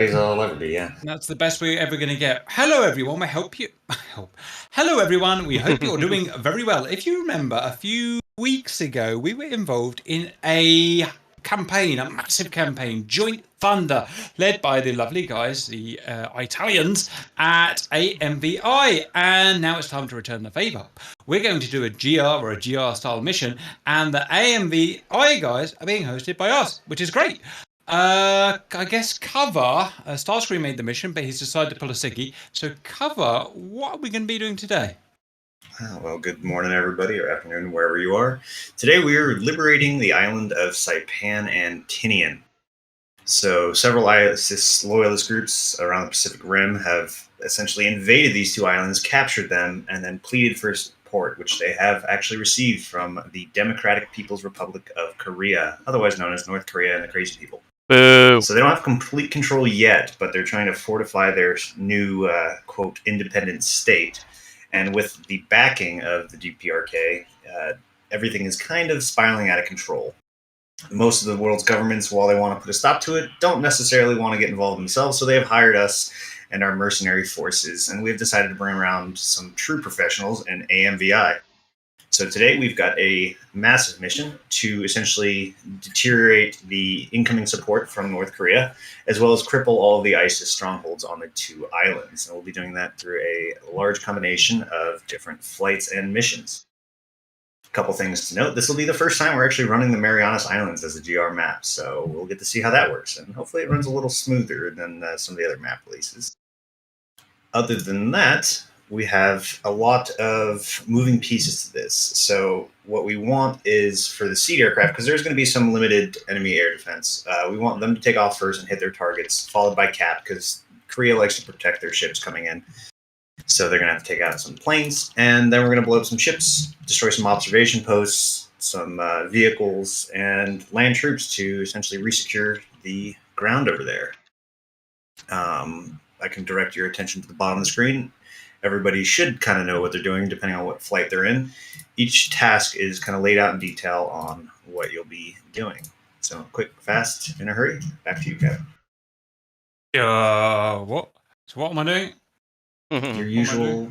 I'll ever be, yeah. That's the best we're ever going to get. Hello, everyone. Hello, everyone. We hope you're doing very well. If you remember, a few weeks ago, we were involved in a campaign, a massive campaign, Joint Thunder, led by the lovely guys, the Italians at AMVI. And now it's time to return the favour. We're going to do a GR or a GR style mission, and the AMVI guys are being hosted by us, which is great. I guess Cover, Starscream made the mission, but he's decided to pull a Siggy. So Cover, what are we going to be doing today? Well, good morning, everybody, or afternoon, wherever you are. Today we are liberating the island of Saipan and Tinian. So several ISIS loyalist groups around the Pacific Rim have essentially invaded these two islands, captured them, and then pleaded for support, which they have actually received from the Democratic People's Republic of Korea, otherwise known as North Korea and the Crazy People. Boo. So they don't have complete control yet, but they're trying to fortify their new, quote, independent state. And with the backing of the DPRK, everything is kind of spiraling out of control. Most of the world's governments, while they want to put a stop to it, don't necessarily want to get involved themselves, so they have hired us and our mercenary forces, and we've decided to bring around some true professionals in AMVI. So today we've got a massive mission to essentially deteriorate the incoming support from North Korea, as well as cripple all of the ISIS strongholds on the two islands. And we'll be doing that through a large combination of different flights and missions. A couple things to note. This will be the first time we're actually running the Marianas Islands as a GR map, so we'll get to see how that works. And hopefully it runs a little smoother than some of the other map releases. Other than that, we have a lot of moving pieces to this. So what we want is for the seed aircraft, because there's going to be some limited enemy air defense, we want them to take off first and hit their targets, followed by Cap, because Korea likes to protect their ships coming in. So they're going to have to take out some planes, and then we're going to blow up some ships, destroy some observation posts, some vehicles, and land troops to essentially resecure the ground over there. I can direct your attention to the bottom of the screen. Everybody should kind of know what they're doing depending on what flight they're in. Each task is kind of laid out in detail on what you'll be doing. So quick, fast, in a hurry. Back to you, Kevin. What? So what am I doing? Your usual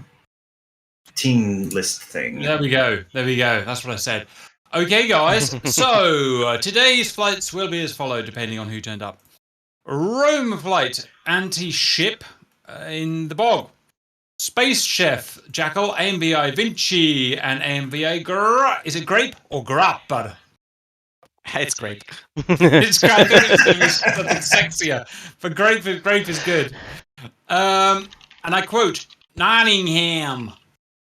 team list thing. There we go. That's what I said. Okay, guys. So today's flights will be as follows, depending on who turned up. Rome flight, anti-ship in the bog. Space Chef, Jackal, AMVI Vinci, and AMVI is it Grape or Grappa? It's Grape. It's Grape. It's something sexier. But Grape is good. And I quote, Nottingham,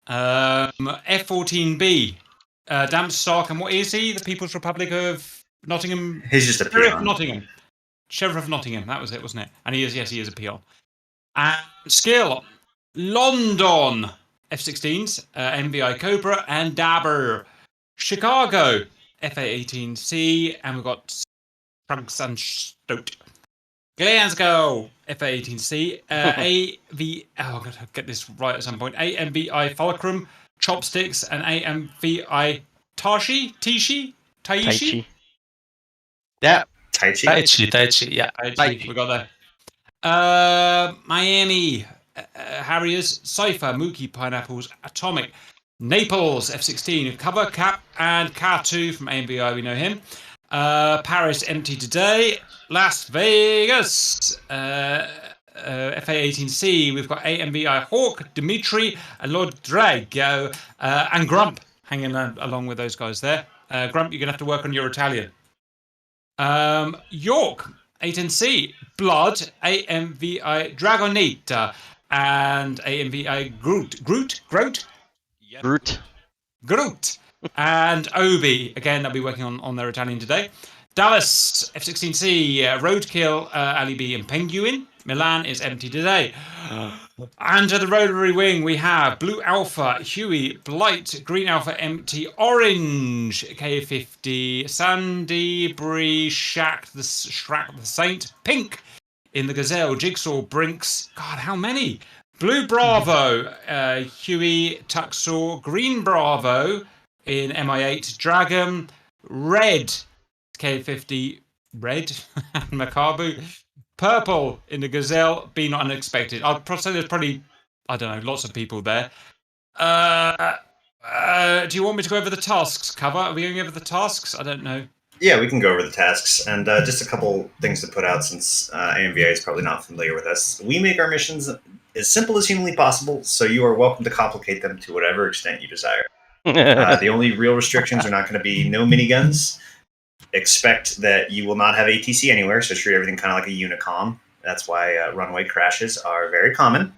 F-14B, Damp Stark, and what is he? The People's Republic of Nottingham? He's just a peon. Sheriff of Nottingham, that was it, wasn't it? And he is a peon. And Skill, London, F-16s, MVI Cobra, and Dabber. Chicago, FA-18C, and we've got Trunks and Stoat. Glasgow, FA-18C, I've got to get this right at some point, AMVI Fulcrum, Chopsticks, and AMVI Taichi? Yeah. Taichi, yeah. We got there. Miami, Harriers, Cypher, Mookie, Pineapples, Atomic, Naples, F-16, Cover, Cap, and K2 from AMVI, we know him. Paris, empty today. Las Vegas, FA-18C, we've got AMVI Hawk, Dimitri, and Lord Drago, and Grump hanging along with those guys there. Grump, you're going to have to work on your Italian. York, 18C, Blood, AMVI Dragonita, and AMVI Groot, and Obi. Again, they'll be working on their Italian today. Dallas, F-16C, Roadkill, Ali B, and Penguin. Milan is empty today. Under the rotary wing, we have Blue Alpha, Huey, Blight, Green Alpha, empty, Orange, K50, Sandy, Bree, Shrek the Saint, Pink in the Gazelle, Jigsaw, Brinks. God, how many? Blue Bravo, Huey, Tuxor, Green Bravo in MI8, Dragon, Red, K50, Red, and Makabu. Purple in the Gazelle, be not unexpected. I'd say there's probably, I don't know, lots of people there. Do you want me to go over the tasks, Cover? Are we going over the tasks? I don't know. Yeah, we can go over the tasks, and just a couple things to put out since AMVA is probably not familiar with us. We make our missions as simple as humanly possible, so you are welcome to complicate them to whatever extent you desire. The only real restrictions are not going to be no miniguns. Expect that you will not have ATC anywhere, so treat everything kind of like a Unicom. That's why runway crashes are very common.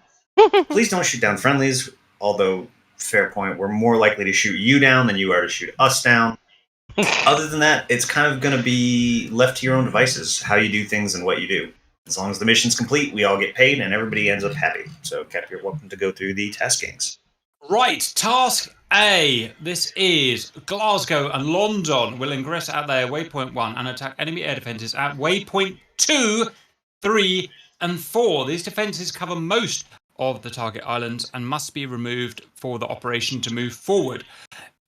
Please don't shoot down friendlies, although, fair point, we're more likely to shoot you down than you are to shoot us down. Other than that, it's kind of going to be left to your own devices, how you do things and what you do. As long as the mission's complete, we all get paid and everybody ends up happy. So, Cap, you're welcome to go through the taskings. Right, task A. This is Glasgow and London will ingress at their waypoint 1 and attack enemy air defences at waypoint 2, 3, and 4. These defences cover most of the target islands and must be removed for the operation to move forward.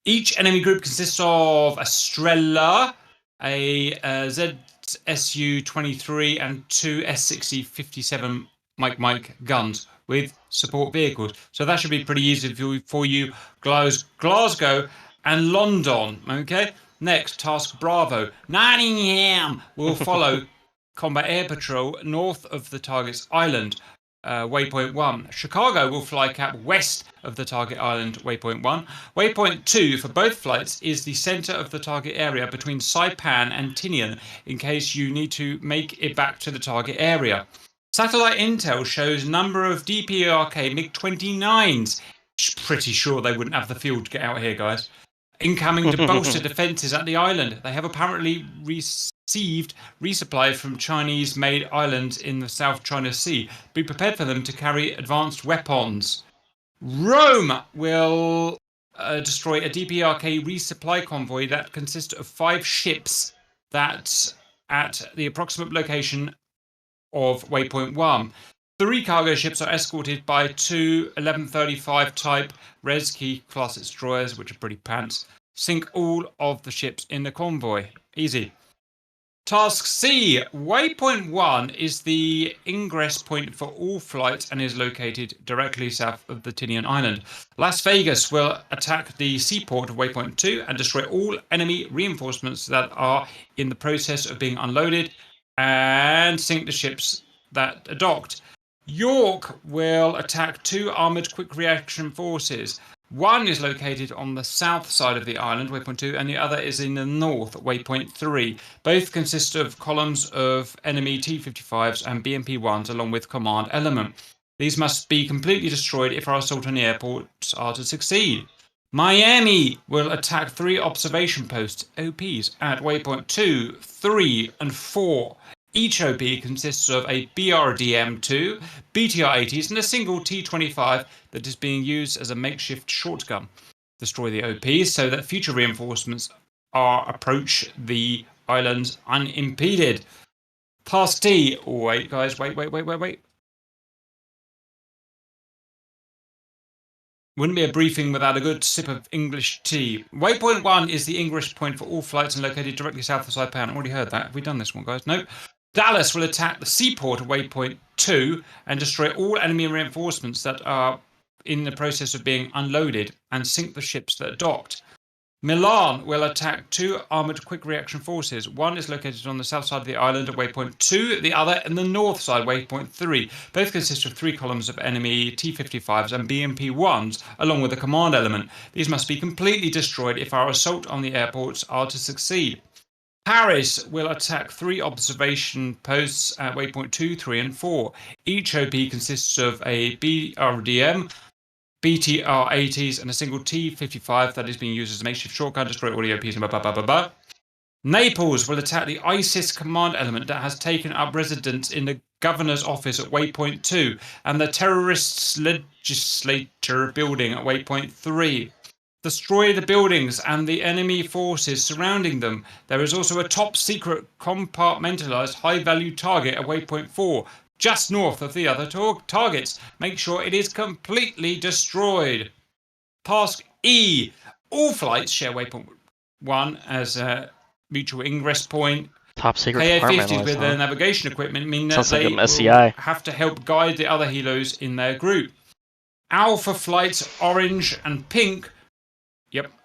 Each enemy group consists of a Strela, a ZSU-23, and 2 S60-57 Mike guns with support vehicles. So that should be pretty easy for you, Glasgow and London. Okay. Next, task Bravo. Nottingham will follow combat air patrol north of the target's island. Waypoint 1. Chicago will fly cap west of the target island, waypoint 1. Waypoint 2 for both flights is the center of the target area between Saipan and Tinian in case you need to make it back to the target area. Satellite intel shows number of DPRK MiG-29s. Pretty sure they wouldn't have the fuel to get out here, guys. Incoming to bolster defences at the island. They have apparently received resupply from Chinese-made islands in the South China Sea. Be prepared for them to carry advanced weapons. Rome will destroy a DPRK resupply convoy that consists of 5 ships that at the approximate location of waypoint 1. 3 cargo ships are escorted by 2 1135 type Rezki class destroyers, which are pretty pants. Sink all of the ships in the convoy. Easy. Task C. Waypoint 1 is the ingress point for all flights and is located directly south of the Tinian Island. Las Vegas will attack the seaport of Waypoint 2 and destroy all enemy reinforcements that are in the process of being unloaded and sink the ships that are docked. York will attack 2 armoured quick reaction forces. One is located on the south side of the island, waypoint 2, and the other is in the north, waypoint 3. Both consist of columns of enemy T-55s and BMP-1s along with command element. These must be completely destroyed if our assault on the airports are to succeed. Miami will attack 3 observation posts, OPs, at waypoint 2, 3, and 4. Each OP consists of a BRDM-2, BTR-80s, and a single T-25 that is being used as a makeshift shotgun. Destroy the OPs so that future reinforcements approach the islands unimpeded. Task D. Wait, guys, wait. Wouldn't be a briefing without a good sip of English tea. Waypoint 1 is the ingress point for all flights and located directly south of Saipan. Already heard that. Have we done this one, guys? Nope. Dallas will attack the seaport of waypoint 2 and destroy all enemy reinforcements that are in the process of being unloaded and sink the ships that are docked. Milan will attack 2 armoured quick reaction forces. One is located on the south side of the island at waypoint 2, the other in the north side, waypoint 3. Both consist of 3 columns of enemy T-55s and BMP-1s, along with a command element. These must be completely destroyed if our assault on the airports are to succeed. Paris will attack 3 observation posts at waypoint 2, 3, and 4. Each OP consists of a BRDM, BTR-80s, and a single T-55 that is being used as a makeshift shotgun to destroy all the OPs and blah, blah, blah, blah. Naples will attack the ISIS command element that has taken up residence in the governor's office at waypoint 2 and the terrorists' legislature building at waypoint 3. Destroy the buildings and the enemy forces surrounding them. There is also a top secret compartmentalized high value target at waypoint 4, just north of the other targets. Make sure it is completely destroyed. Task E. All flights share waypoint 1 as a mutual ingress point. Top secret department. KA-50s with their navigation equipment mean that Sounds like they an will SCI. have to help guide the other helos in their group. Alpha flights Orange and Pink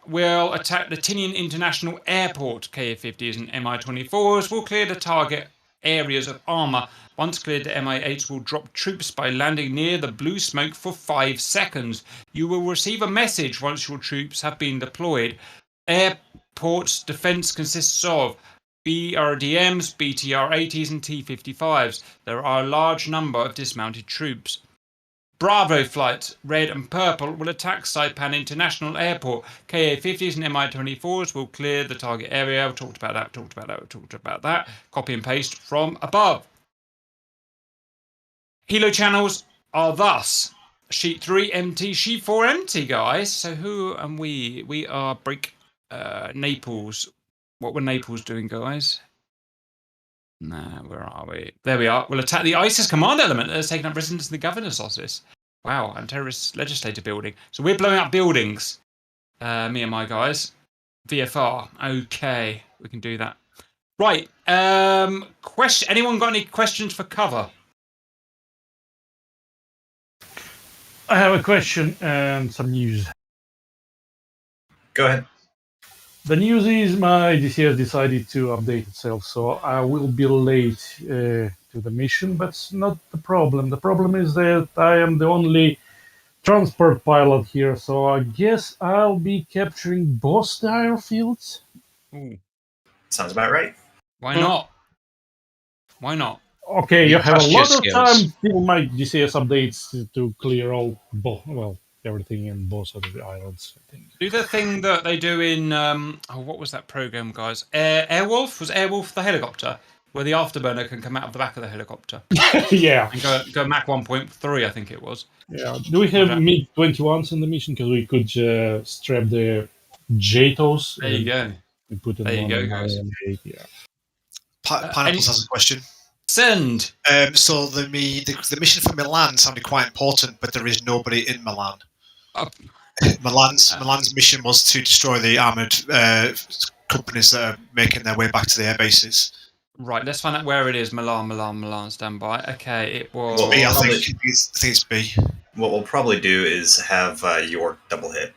will attack the Tinian International Airport. KA-50s and Mi-24s will clear the target areas of armour. Once cleared, the Mi-8s will drop troops by landing near the blue smoke for 5 seconds. You will receive a message once your troops have been deployed. Airport's defence consists of BRDMs, BTR-80s and T-55s. There are a large number of dismounted troops. Bravo flights, red and purple, will attack Saipan International Airport. KA-50s and Mi-24s will clear the target area. We talked about that. Copy and paste from above. Helo channels are thus sheet 3 empty, sheet 4 empty, guys. So who and we? We are break Naples. What were Naples doing, guys? Nah, where are we? There we are. We'll attack the ISIS command element that has taken up residence in the governor's office. Wow, and terrorist legislative building. So we're blowing up buildings. Me and my guys. VFR. Okay, we can do that. Right. Question. Anyone got any questions for cover? I have a question and some news. Go ahead. The news is my DCS decided to update itself, so I will be late to the mission, but it's not the problem. The problem is that I am the only transport pilot here, so I guess I'll be capturing both the airfields. Ooh. Sounds about right. Why not? Why not? Okay, you have a trust your lot of skills. time till my DCS updates to clear all, everything in both of the islands, I think. Do the thing that they do in what was that program, guys? Airwolf? Was Airwolf the helicopter where the afterburner can come out of the back of the helicopter Yeah. and go Mach 1.3, I think it was. Yeah. Do we have MiG-21s in the mission? Because we could strap the JATOs. There you go. And put them There you on go, the guys. IM-8, yeah. Pineapples has a question. Send. So the mission for Milan sounded quite important, but there is nobody in Milan. Oh. Milan's mission was to destroy the armoured companies that are making their way back to the air bases. Right, let's find out where it is. Milan, stand by. Okay, it was... Well, B, I probably- think it's B. What we'll probably do is have York double hit.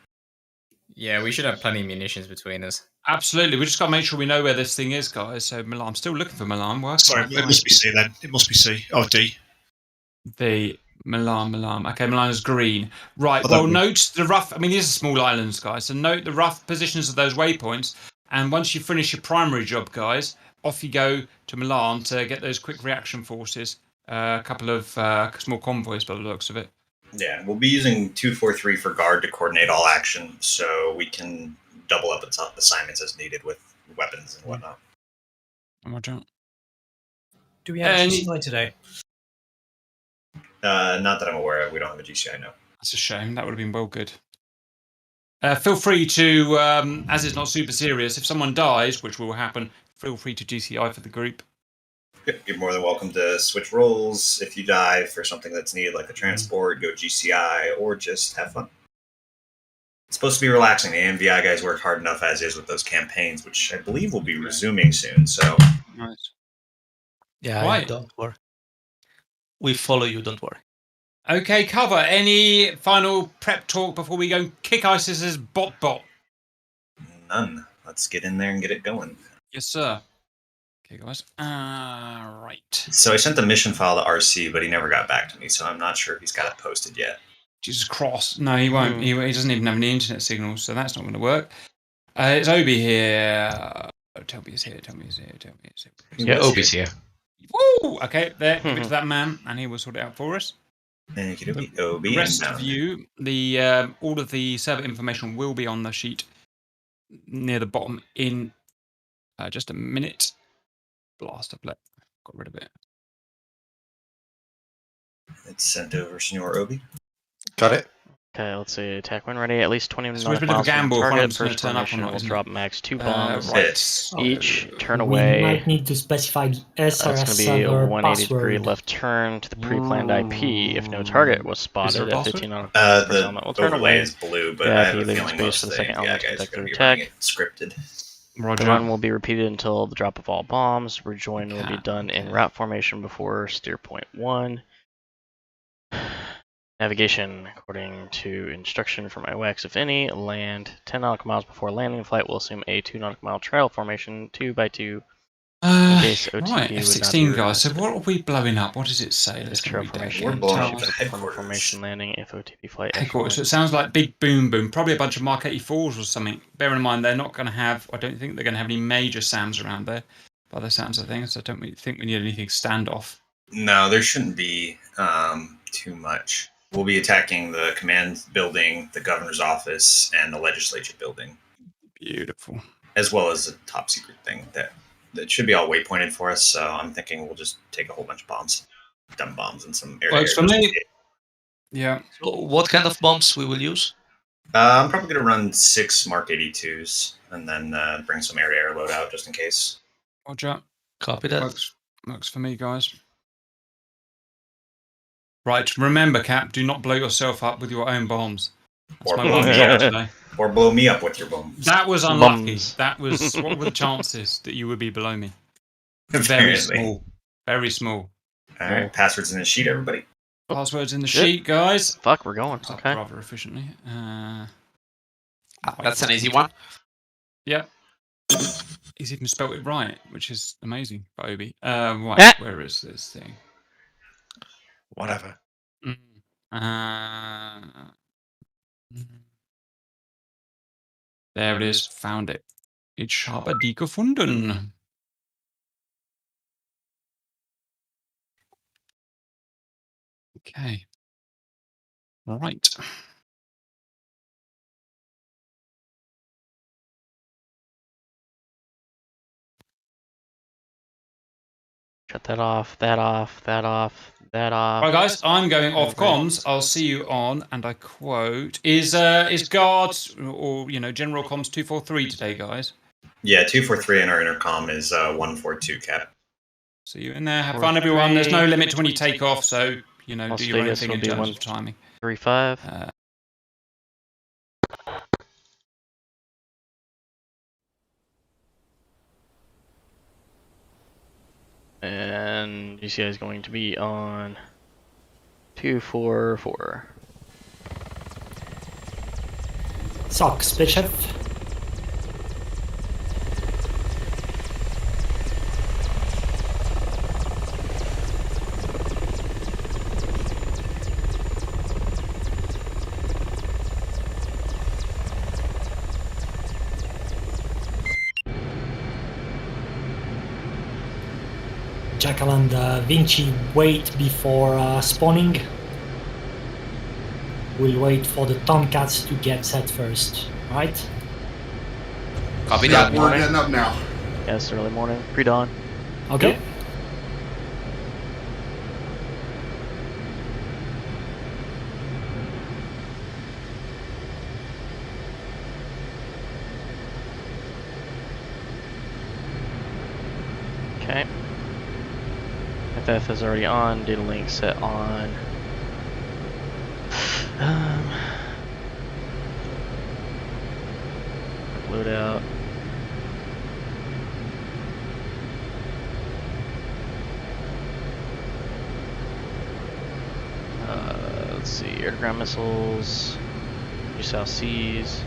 Yeah, we should have plenty of munitions between us. Absolutely, we just got to make sure we know where this thing is, guys. So Milan, I'm still looking for Milan. Sorry, it must be C then. It must be C. Oh, D. The Milan. Okay, Milan is green. Right, Although- well, note the rough... I mean, these are small islands, guys. So note the rough positions of those waypoints. And once you finish your primary job, guys, off you go to Milan to get those quick reaction forces. A couple of small convoys by the looks of it. Yeah, we'll be using 243 for guard to coordinate all action, so we can double up assignments as needed with weapons and whatnot. Roger. Do we have And- a GCI today? Not that I'm aware of. We don't have a GCI now. That's a shame. That would have been well good. Feel free to, as it's not super serious, if someone dies, which will happen, feel free to GCI for the group. You're more than welcome to switch roles if you die for something that's needed, like a transport, go GCI, or just have fun. It's supposed to be relaxing. The AMVI guys work hard enough as is with those campaigns, which I believe will be resuming soon. So, Nice. Yeah, Right. don't worry. We follow you, don't worry. Okay, cover. Any final prep talk before we go and kick ISIS's bot? none. Let's get in there and get it going. Yes, sir. Okay, guys. Right. So I sent the mission file to RC, but he never got back to me, so I'm not sure if he's got it posted yet. Jesus Christ. No, he won't. He doesn't even have any internet signals, so that's not going to work. It's Obi here. Tell me he's here. Yeah, Obi's here. Woo! Okay, there. Give it to that man, and he will sort it out for us. Thank you, Obi. The rest and of down. you, all of the server information will be on the sheet near the bottom in just a minute. Blast, I've got rid of it. It's sent over, Senor Obi. Got it. Okay, let's see. Attack when ready. At least 20 It's a nautical bit of a miles from gamble if one of target. them's gonna First turn up or formation not, will isn't it? drop max 2 bombs Right. each. Turn We away. might need to specify the That's SRS going to be a server 180 degree password. left turn to the pre-planned IP. If no target was there spotted a at password? 15 nautical The miles, will turn overlay away. is blue, but Yeah, I have he a leaving feeling space most for of the the second AMVI element to guys are protect going to their be attack. running it scripted. The Roger. run will be repeated until the drop of all bombs. Rejoin will be done in Okay. route formation before steer point 1. Navigation, according to instruction from IWAX, if any, land 10 nautical miles before landing. Flight will assume a 2 nautical mile trail formation, 2 by 2. case OTP Right, would not F-16 be guys. So requested. what are we blowing up? What does it say? Let's This go trail read formation We're that. blowing Tell up the perform a headquarters. formation landing if OTP flight headquarters. So it F1. sounds like big boom boom. Probably a bunch of Mark 84s or something. Bearing in mind they're not going to have. I don't think they're going to have any major SAMs around there. By the sounds of things, I don't think we need anything standoff. No, there shouldn't be too much. We'll be attacking the command building, the governor's office, and the legislature building, Beautiful. as well as a top secret thing that should be all waypointed for us. So I'm thinking we'll just take a whole bunch of bombs, dumb bombs, and some air. Works for me. Yeah. So what kind of bombs we will use? I'm probably going to run 6 Mark 82s and then bring some air-to-air loadout just in case. Roger. Copy that. Works for me, guys. Right, remember, Cap, do not blow yourself up with your own bombs. That's Or my blow one me job up. today. Or blow me up with your bombs. That was unlucky. Bums. That was. What were the chances that you would be below me? Very Apparently. small. Very small. All right, passwords in the sheet, everybody. Passwords in the Shit. sheet, guys. Fuck, we're going. It's up Okay. rather efficiently. That's an easy one. Yeah. He's even spelt it right, which is amazing for Obi. Right, Ah. where is this thing? Whatever. There it is. Found it. Ich habe die gefunden. Okay. Right. Shut that off, that off, that off, that off. Right, guys, I'm going off comms. I'll see you on, and I quote, is guard or general comms 243 today, guys? Yeah, 243 and our intercom is 142 Cap. See you in there. Have fun, everyone. There's no limit to when you take off, so Las do your own Vegas thing will in be terms of timing. 3-5. And DCI is going to be on 244. Socks, Bishop. Jackal and Vinci wait before spawning. We'll wait for the Tomcats to get set first, right? Copy Yeah, that. we're getting up now. Yes, early morning, pre-dawn. Okay. Okay. FF is already on, data link set on. Loadout. Let's see, air-to-ground missiles, New South Seas.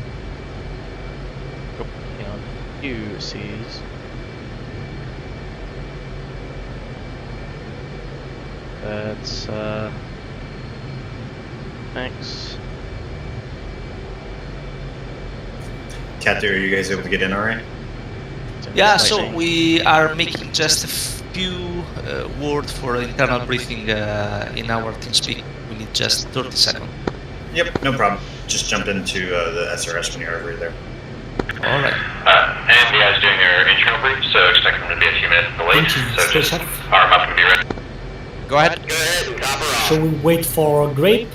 Oh, hang on, New Seas. That's thanks. Cat, are you guys able to get in all right? Yeah, so we are making just a few words for internal briefing in our TeamSpeak. We need just 30 seconds. Yep, no problem. Just jump into the SRS when you're over there. All right. And you guys doing your internal brief, so expect them to be a few minutes delayed. So just arm up and be ready. Go ahead. Go ahead, copper off. Shall we wait for Grape,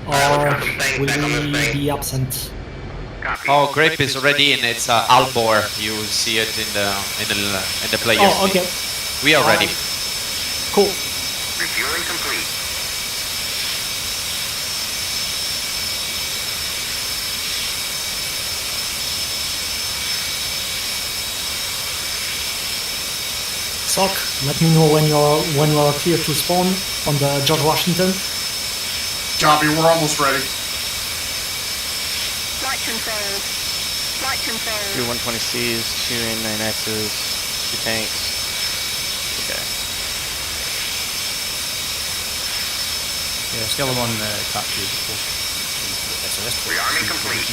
or will we be absent? Oh, Grape is already in. It's Albor. You will see it in the players. Oh, okay. We are ready. Cool. Refueling complete. SOC, let me know when you're clear to spawn on the George Washington. Copy, we're almost ready. Flight control. Flight control. 2 120Cs, 2 A9Xs, 2 tanks. Okay. Yeah, still on Cat 2 before. SAS. Rearming complete.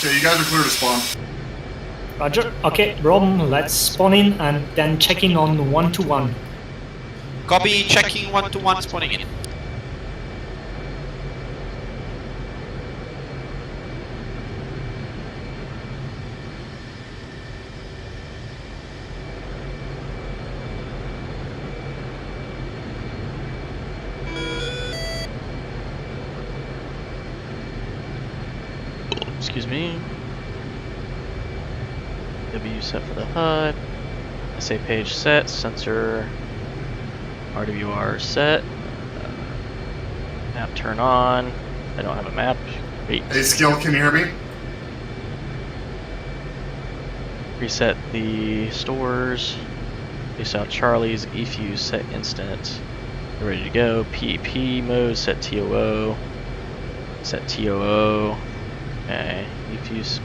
Okay, you guys are clear to spawn. Roger. Okay, Rom, let's spawn in and then check in on 1-1. Copy, checking 1-1, spawning in. Excuse me. W set for the HUD. SA page set. Sensor RWR set. Map turn on. I don't have a map. Wait. Hey, Skill, can you hear me? Reset the stores. Base out Charlie's. eFuse set instant. We're ready to go. PEP mode. Set TOO. Set TOO. Okay. eFuse.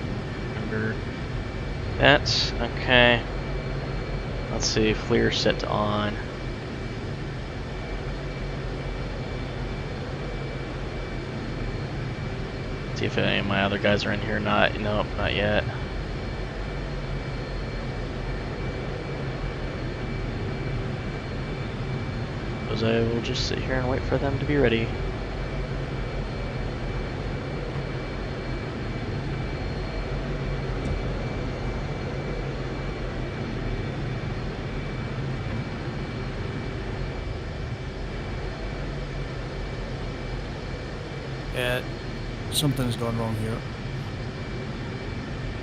Remember that. Okay. Let's see. FLIR set to on. See if any of my other guys are in here or not. Nope, not yet. Suppose I will just sit here and wait for them to be ready. Yeah, something's going wrong here.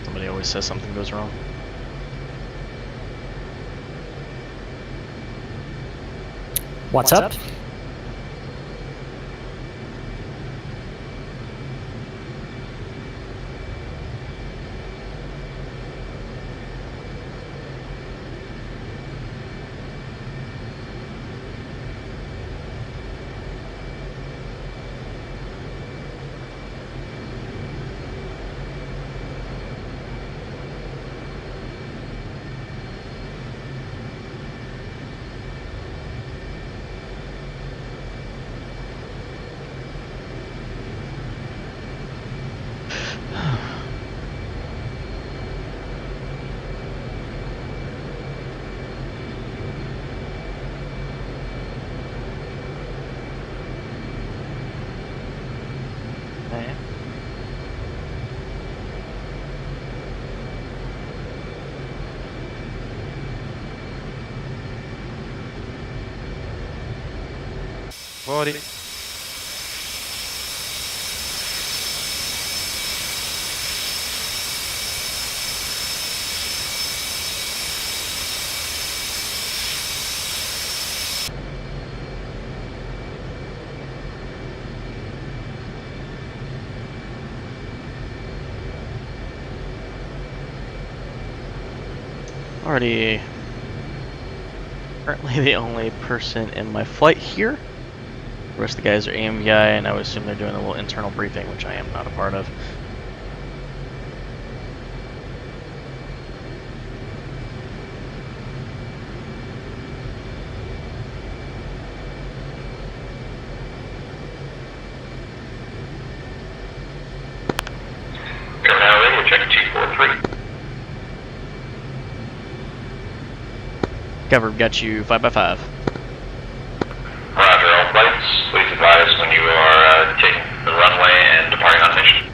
Somebody always says something goes wrong. What's up? Okay. Fuori. Already currently the only person in my flight here. The rest of the guys are AMVI, and I would assume they're doing a little internal briefing, which I am not a part of. We're now ready to check 243. Cover, got you 5x5. Roger, all flights. Please advise when you are taking the runway and departing on mission.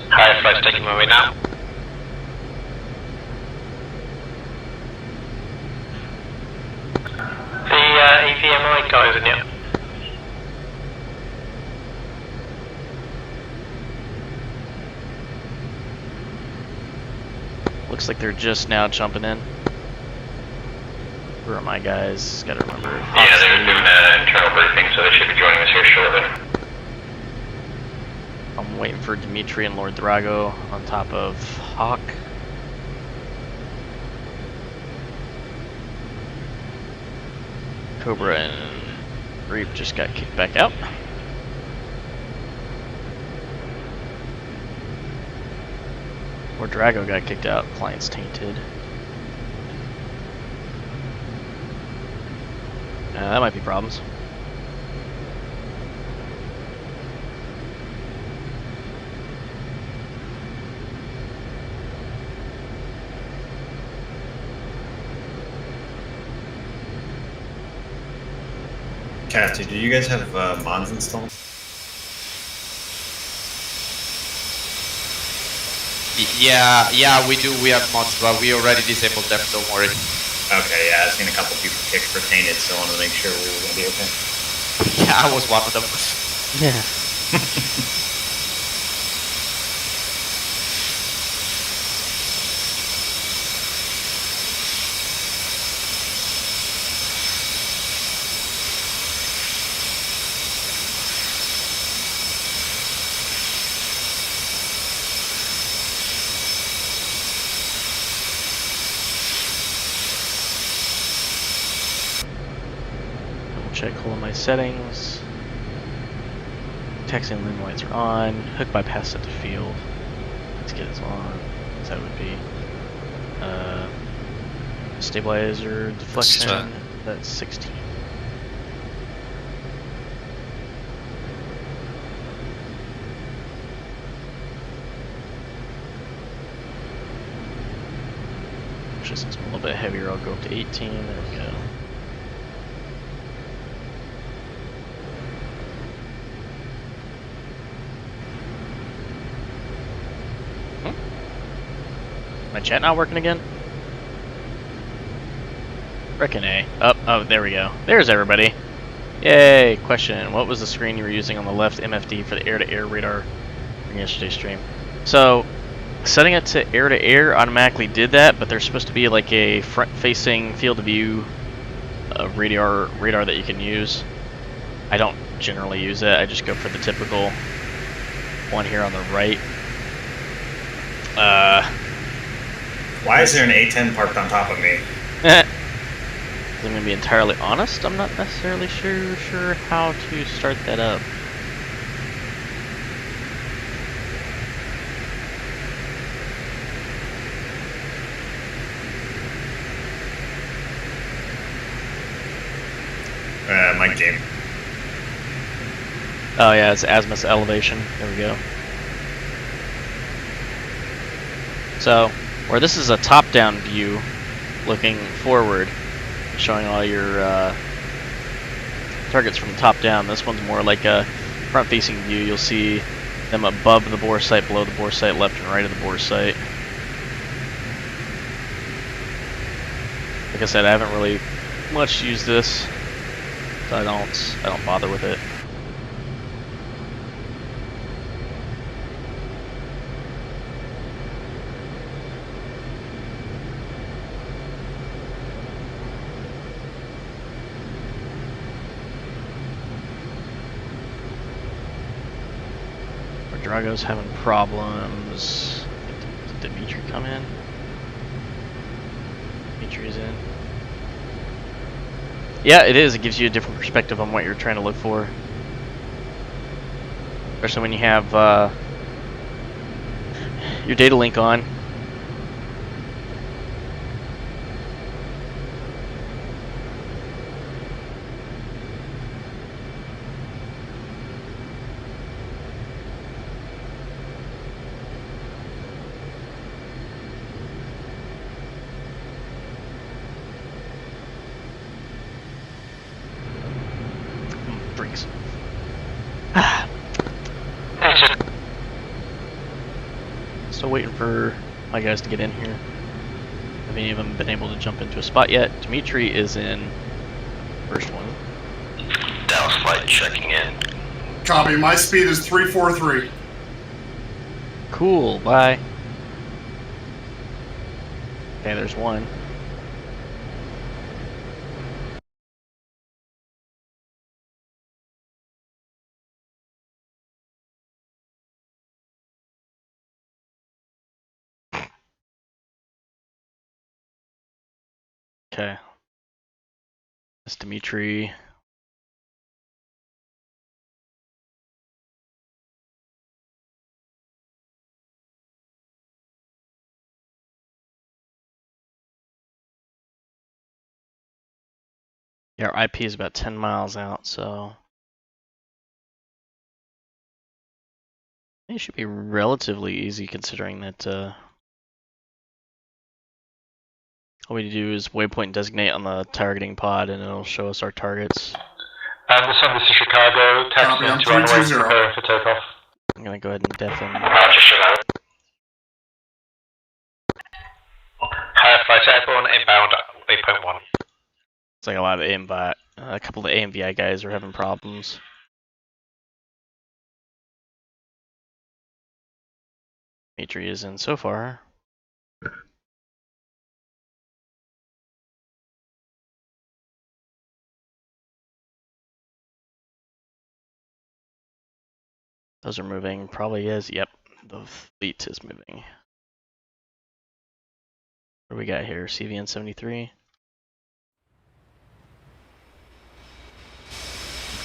Highest flight's taking my way now. The AVMI guys in here. Looks like they're just now jumping in. Where are my guys? Gotta remember. Yeah, they're doing an internal briefing, so they should be joining us here shortly. I'm waiting for Dimitri and Lord Drago on top of Hawk. Cobra and Reap just got kicked back out. Lord Drago got kicked out. Client's tainted. That might be problems. Cassie, do you guys have mods installed? Yeah, we do. We have mods, but we already disabled them. Don't worry. Okay, yeah, I've seen a couple people kick for tainted, so I wanted to make sure we were going to be okay. Yeah, I was one of them. Yeah. Check all of my settings. Texting lane lights are on. Hook bypass set to field. Let's get this on. So that would be stabilizer deflection. That's 16. Just since I'm a little bit heavier, I'll go up to 18. There we go. My chat not working again? Reckon A. Oh, there we go. There's everybody. Yay! Question: what was the screen you were using on the left MFD for the air-to-air radar from yesterday's stream? So, setting it to air-to-air automatically did that, but there's supposed to be like a front-facing field of view radar that you can use. I don't generally use it. I just go for the typical one here on the right. Why is there an A-10 parked on top of me? I'm going to be entirely honest, I'm not necessarily sure how to start that up. My game. Oh yeah, it's azimuth elevation. There we go. So, where this is a top-down view, looking forward, showing all your targets from the top down, this one's more like a front-facing view. You'll see them above the bore sight, below the bore sight, left and right of the bore sight. Like I said, I haven't really much used this, so I don't bother with it. Drago's having problems. Did Dimitri come in? Dimitri's in. Yeah, it is. It gives you a different perspective on what you're trying to look for. Especially when you have your data link on. Drinks. Still waiting for my guys to get in here. Have any of them been able to jump into a spot yet? Dimitri is in first one. Dallas flight checking in. Copy. My speed is 343. Cool. Bye. Okay, there's one. Okay. That's Dimitri. Yeah, our IP is about 10 miles out, so it should be relatively easy considering that all we need to do is waypoint designate on the targeting pod and it'll show us our targets. This is Chicago, taxi into runway, preparing for takeoff. I'm gonna go ahead and deafen. Roger, Chicago. Flight Saipan, inbound 8.1. It's like a lot of a couple of AMVI guys are having problems. Dimitri is in so far. Those are moving. Probably is. Yep. The fleet is moving. What do we got here? CVN 73.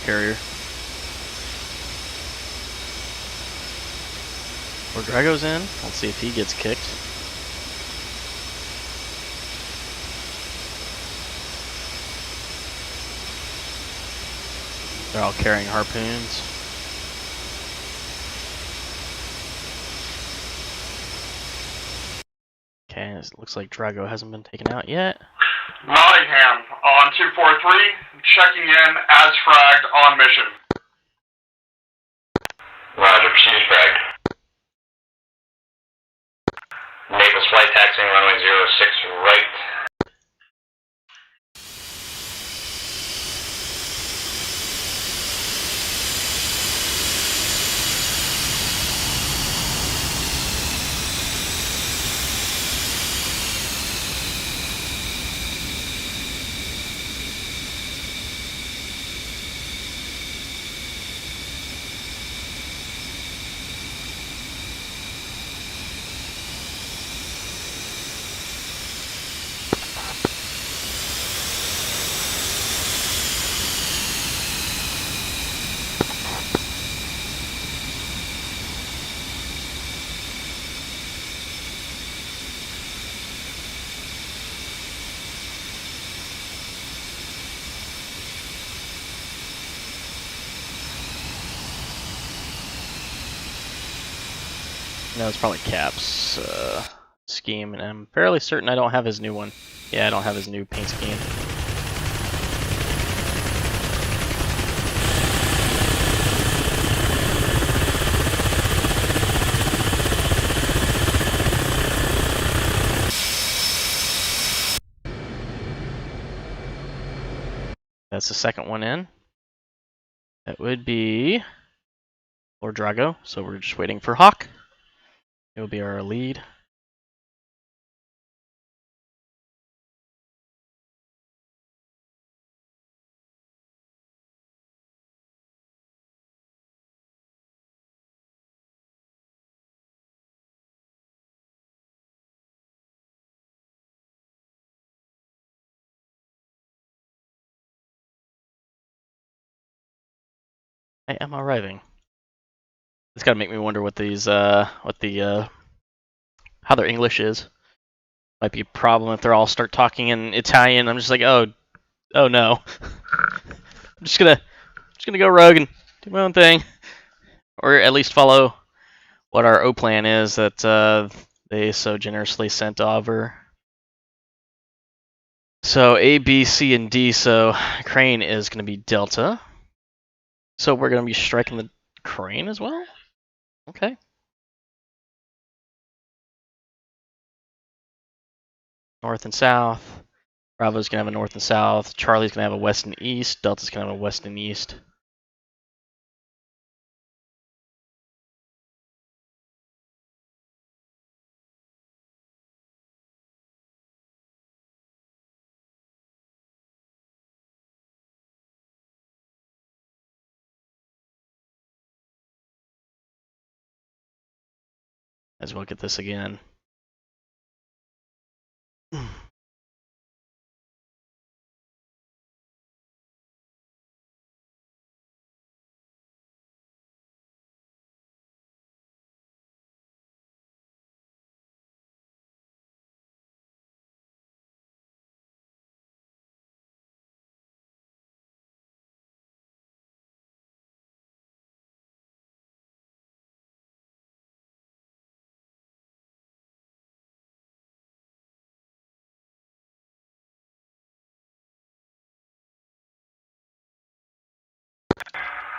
Carrier. Where Drago's in. Let's see if he gets kicked. They're all carrying harpoons. Okay, it looks like Drago hasn't been taken out yet. Nottingham on 243, checking in as fragged on mission. Roger, proceed as fragged. Naples flight taxiing runway 06 right. No, it's probably Cap's scheme, and I'm fairly certain I don't have his new one. Yeah, I don't have his new paint scheme. That's the second one in. That would be Lord Drago, so we're just waiting for Hawk. It will be our lead. I am arriving. It's gotta make me wonder what these, how their English is. Might be a problem if they all start talking in Italian. I'm just like, oh no. I'm just gonna go rogue and do my own thing, or at least follow what our O plan is that they so generously sent over. So A, B, C, and D. So Crane is gonna be Delta. So we're gonna be striking the Crane as well. Okay. North and south. Bravo's gonna have a north and south. Charlie's gonna have a west and east. Delta's gonna have a west and east. As we'll get this again.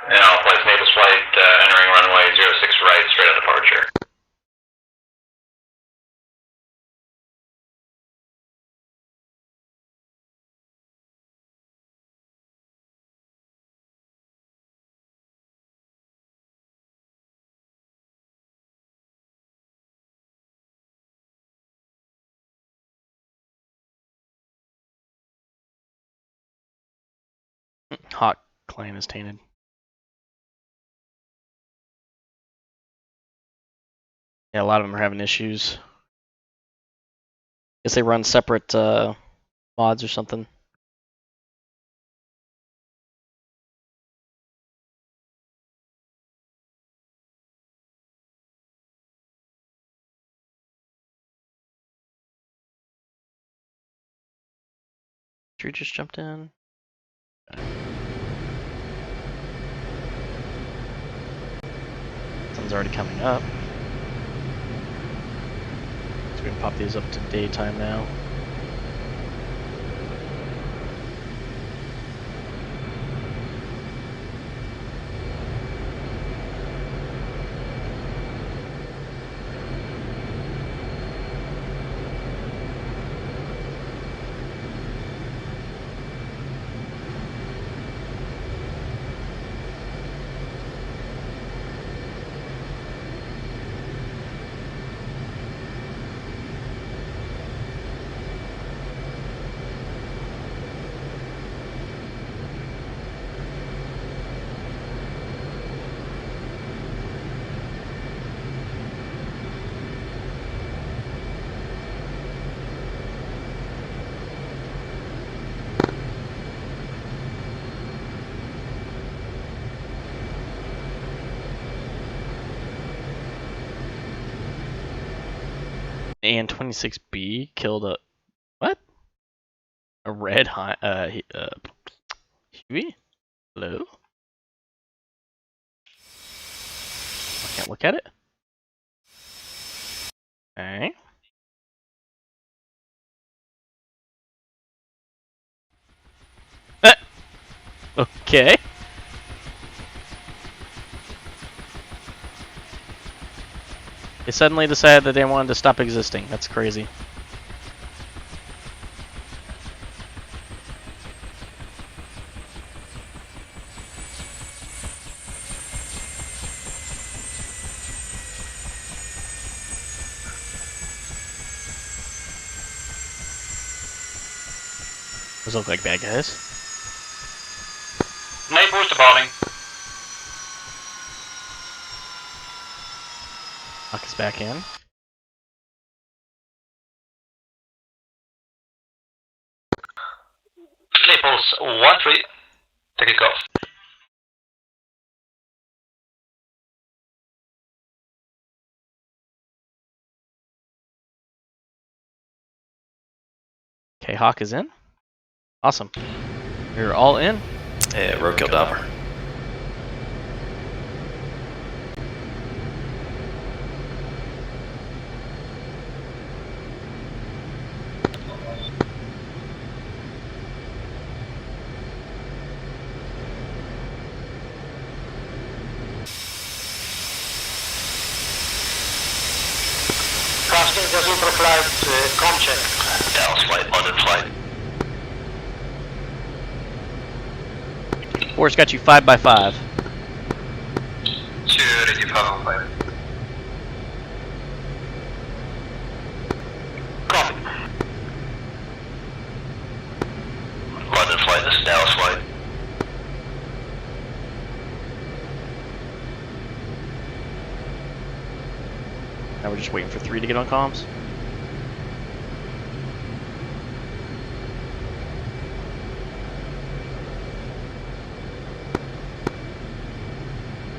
And I'll place Naples flight entering runway 06 right, straight on departure. Hawk client is tainted. Yeah, a lot of them are having issues. Guess they run separate mods or something. Tree just jumped in. Sun's already coming up. So we can pop these up to daytime now. And 26B killed a what? A red Huey? Hello? I can't look at it. Okay. Okay. They suddenly decided that they wanted to stop existing. That's crazy. Those look like bad guys. Naples departing. Hawk is back in. Naples 1-3, take off. Okay, Hawk is in. Awesome. You're all in. Yeah, roadkill Dopper. Casting the super flight, com check. Dallas flight, London flight. Force got you 5x5. 285 flight. Copy. London flight, this is Dallas flight. Now we're just waiting for 3 to get on comms.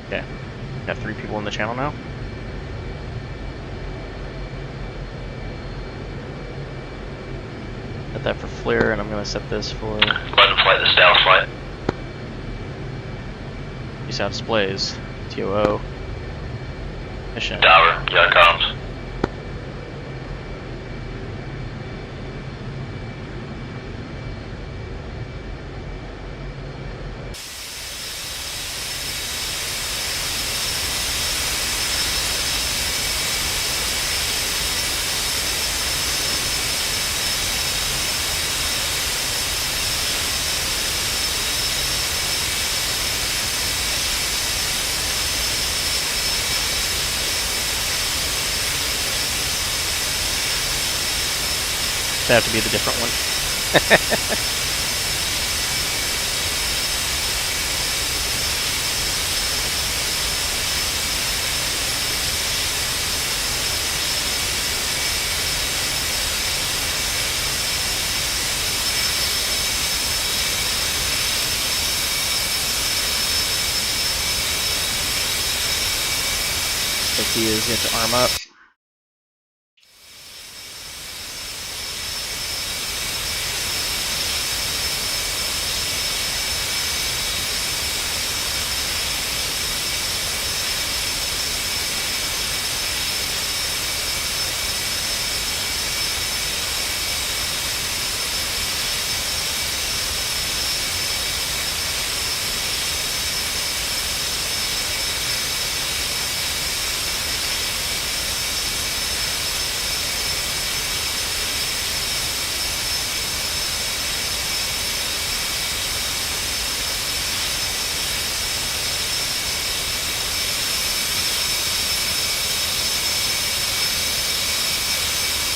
Okay. Got 3 people in the channel now. Set that for flare, and I'm gonna set this for London flight, this is Dallas flight. use out displays. TOO. Mission. Tower, yeah, comms. to have to be the different one. Like he is, you have to arm up.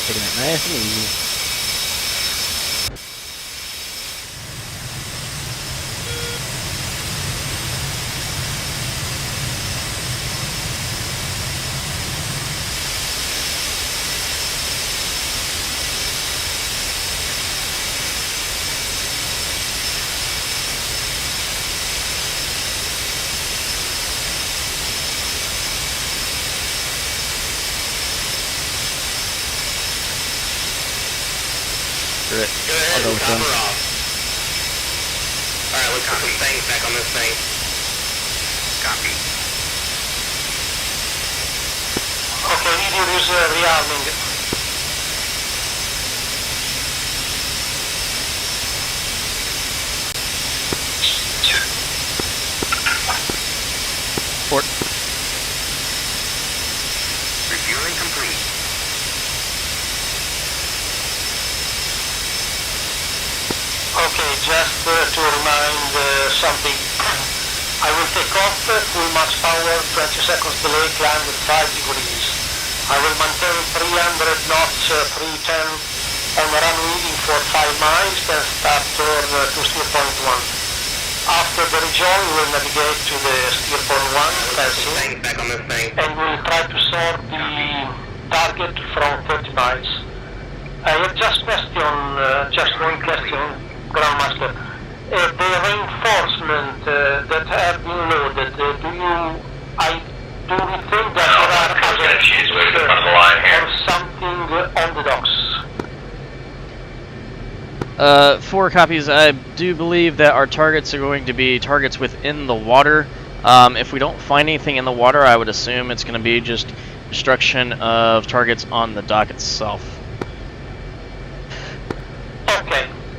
Taking it nice and easy. Good. I'll go with them. Alright, we copy. Things back on this thing. Copy. Okay, idiot is rearming. Port. Refueling complete. Okay, just to remind something. I will take off full max power, 20 seconds delay, climb at 5 degrees. I will maintain 300 knots, 310 on the runway for 5 miles, then start turn to steer point 1. After the rejoin, we will navigate to the steer point 1, passing, back on this thing, and we will try to sort the target from 30 miles. I have just one question, Grandmaster. The reinforcement that have been loaded, do we think that there are other ships or something on the docks? 4 copies. I do believe that our targets are going to be targets within the water. If we don't find anything in the water, I would assume it's going to be just destruction of targets on the dock itself.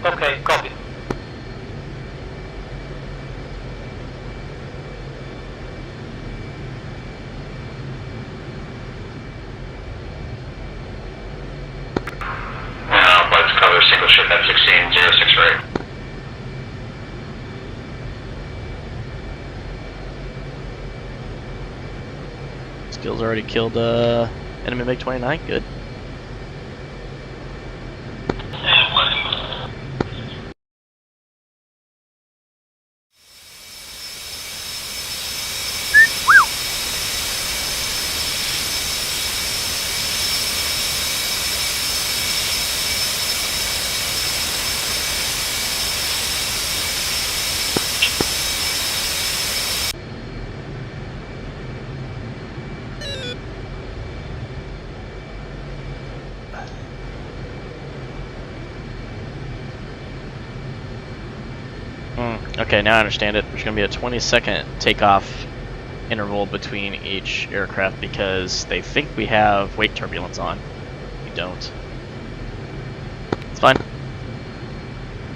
Okay, copy. Let's cover single ship F-16, 06 rate. Skills already killed enemy MiG-29. Good. Okay, now I understand it. There's going to be a 20-second takeoff interval between each aircraft because they think we have wake turbulence on. We don't. It's fine.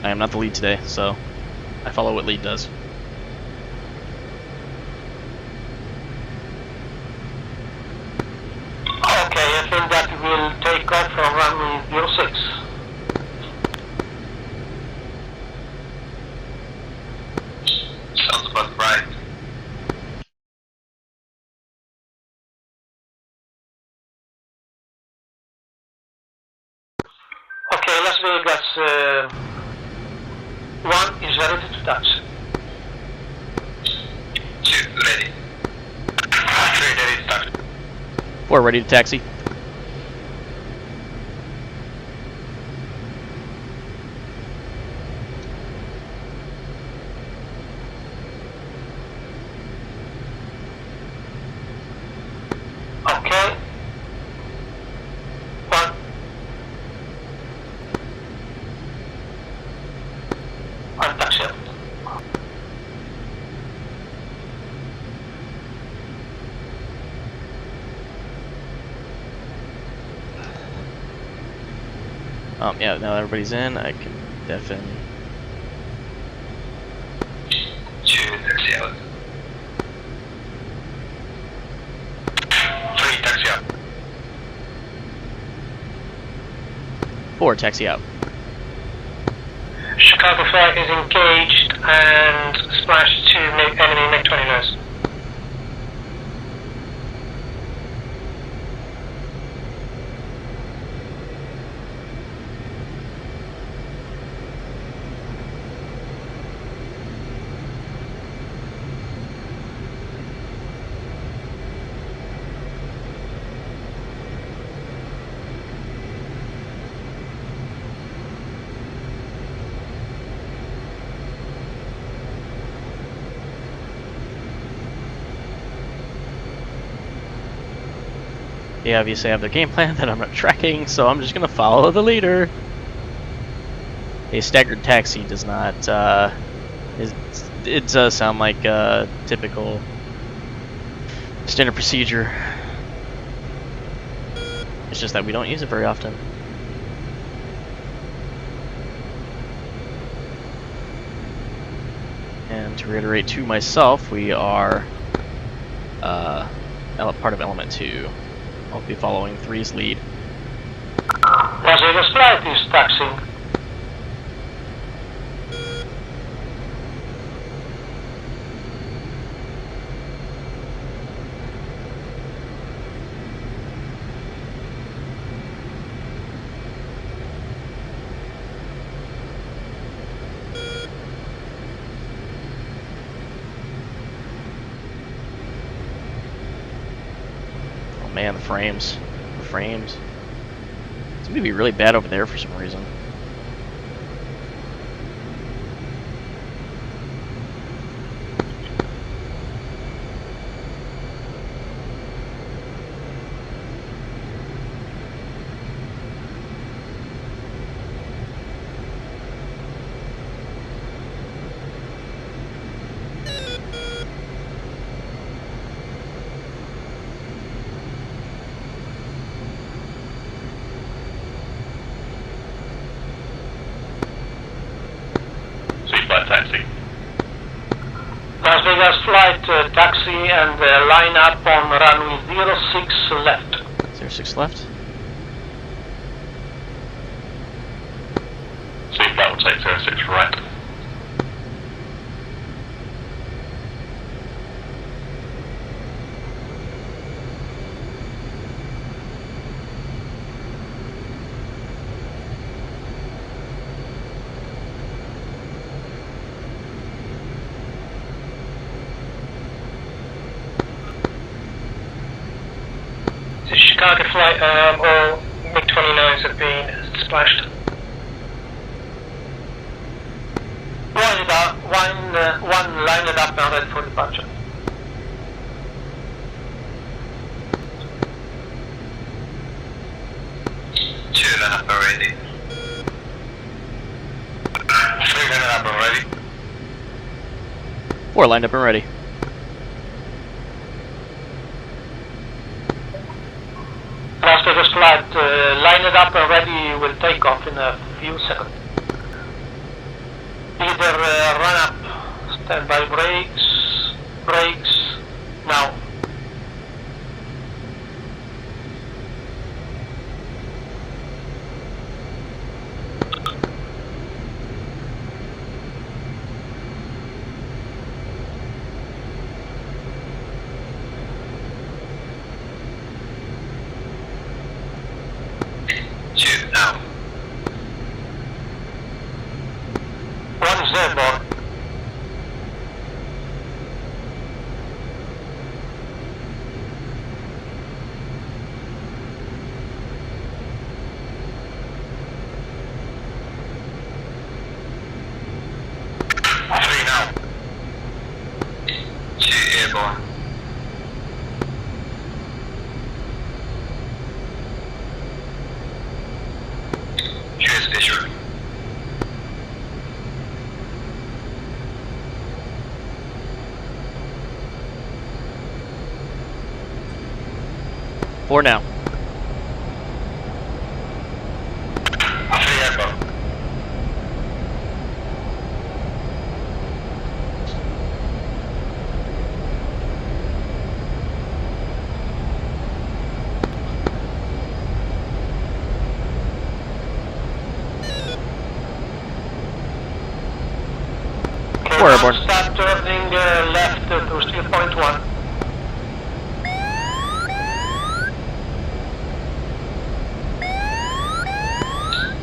I am not the lead today, so I follow what lead does. Okay, I think that will take off from runway 06. Sounds about right. Okay, let's is ready to taxi. 2 ready. 3 ready to taxi. 4 ready to taxi. Okay. 1. And taxi out. Yeah, now everybody's in, I can deafen. 2 taxi out. 3 taxi out. 4 taxi out. Chicago flight is engaged and splashed to enemy MiG-29s. They obviously have their game plan that I'm not tracking, so I'm just gonna follow the leader. A staggered taxi does not, it does sound like a typical standard procedure. It's just that we don't use it very often. And to reiterate to myself, we are part of element 2. I'll be following 3's lead. Las Vegas flight is taxiing. Man, the frames. The frames. It's gonna be really bad over there for some reason. Taxi. Las Vegas flight taxi and line up on runway 06 left. 06 left. Seatbelt will take 06 right. Chicago flight, all MiG-29s have been splashed. One lined up and ready for departure. Two lined up already. 3 lined up already. 4 lined up and ready. Las Vegas flight, lined up and ready, will take off in a few seconds. Either run up, standby brakes, now. Shoot now. One is airborne. going. Cheers, Fisher. For now. We're airborne. Start turning left to steel point 1.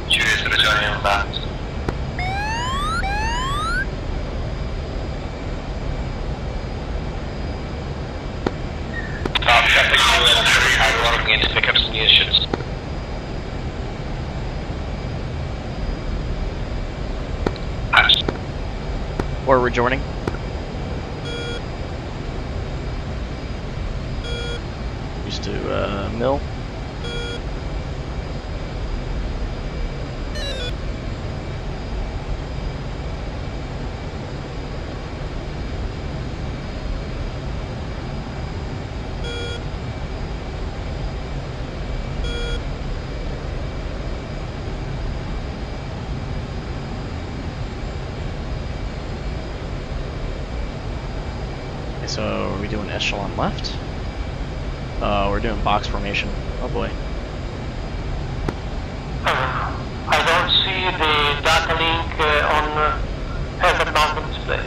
Cheers, returning back. Traffic I'm working in to pick up some new ships. Or rejoining. Used to mill. So are we doing echelon left? We're doing box formation. Oh boy. I don't see the data link on header mounted display.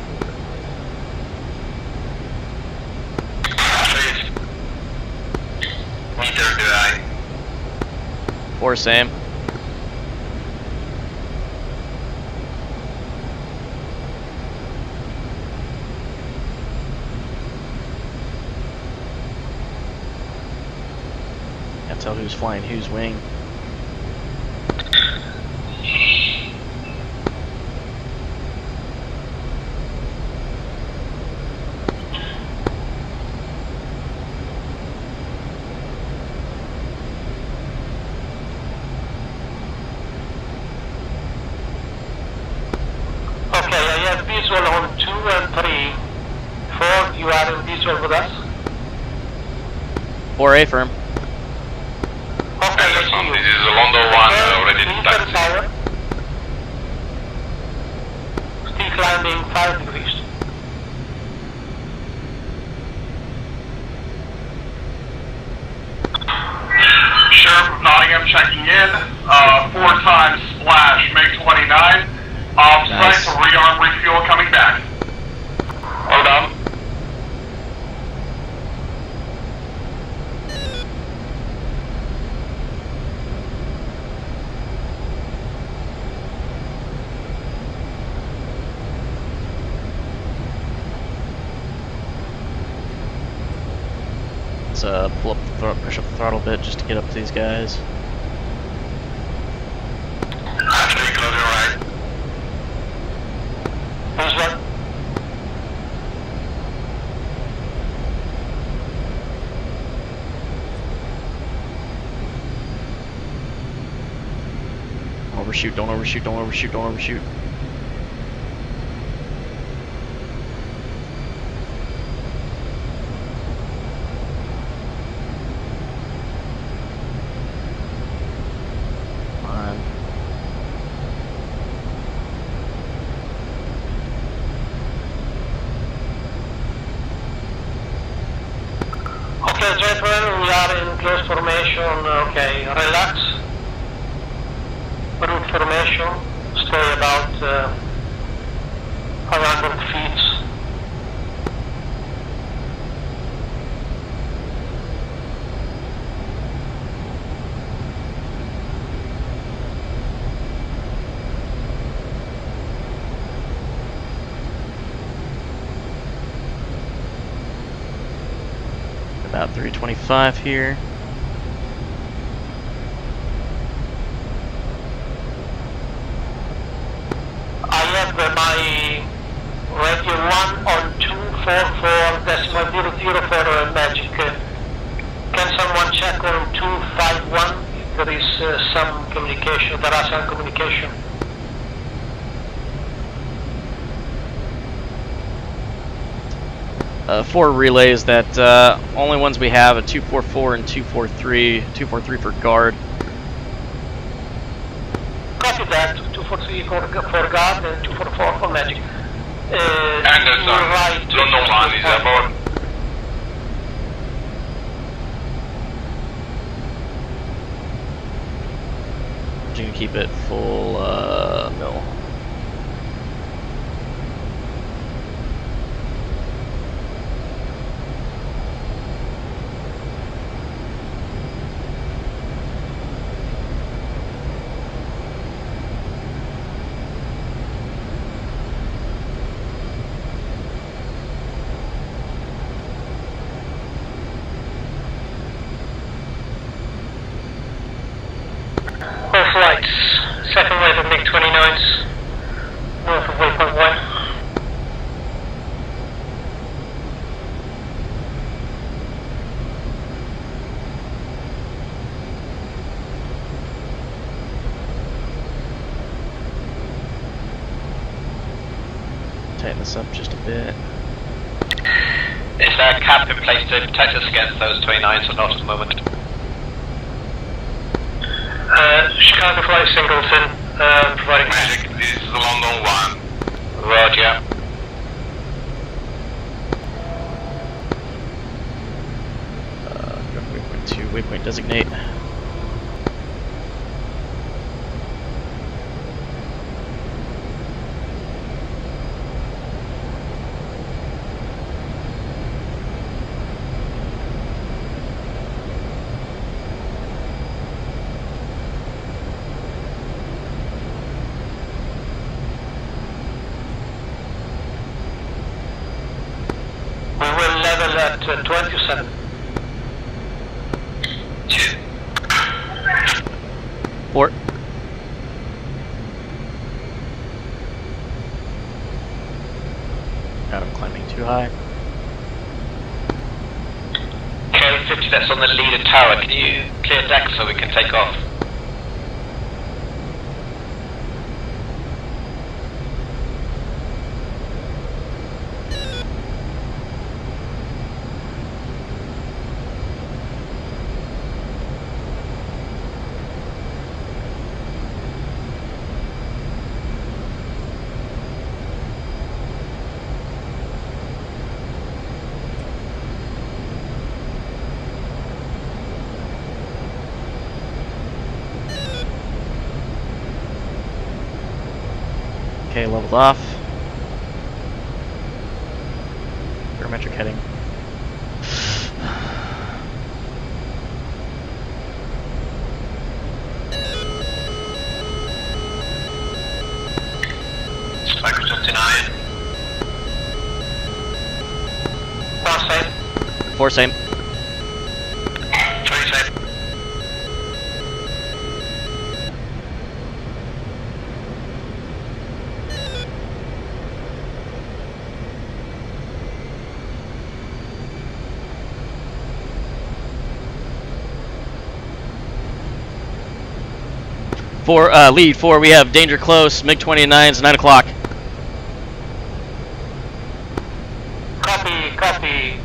Neither do I. Or same. Can't tell who's flying whose wing. Okay, I have visual on 2 and 3. 4, you are in visual with us? Or A firm. Okay, I see you. This is Londo 1 ready to taxi. Tower. Still climbing 5 degrees. Sheriff of Nottingham checking in. 4 times splash, MiG-29. Off-site, Nice. rearm refuel coming back. Hold on. Let's pull up the push up the throttle a bit just to get up to these guys. Actually, closing right. Visual. Overshoot, don't overshoot, don't overshoot, don't overshoot. Come on. Okay, gentlemen, we are in close formation. Okay, relax. Route formation. Stay about 500 feet. About 325 here. I have my radio 1 on 2 244.00 for Magic. Can someone check on 251? There is some communication, there are some communication. Four relays that only ones we have, a 244 and 243, 243 for guard. Copy that, 243 for guard and 244 for Magic. Anderson, right, London 1 is aboard. You can keep it full mill. All flights, second wave of MiG-29s, north of waypoint 1. Tighten this up just a bit. Is there a cap in place to protect us against those 29s or not at the moment? Chicago Flight Singleton, providing Magic, this is London 1. Roger. Waypoint 2, waypoint designate. We will level at 27. Port. God, I'm climbing too high. Okay, 50, that's on the leader tower. Can you clear deck so we can take off? Okay, leveled off. Barometric heading. Spike 29. 4 same. 3 same. Lead 4, we have danger close, MiG-29s, 9 o'clock. Copy.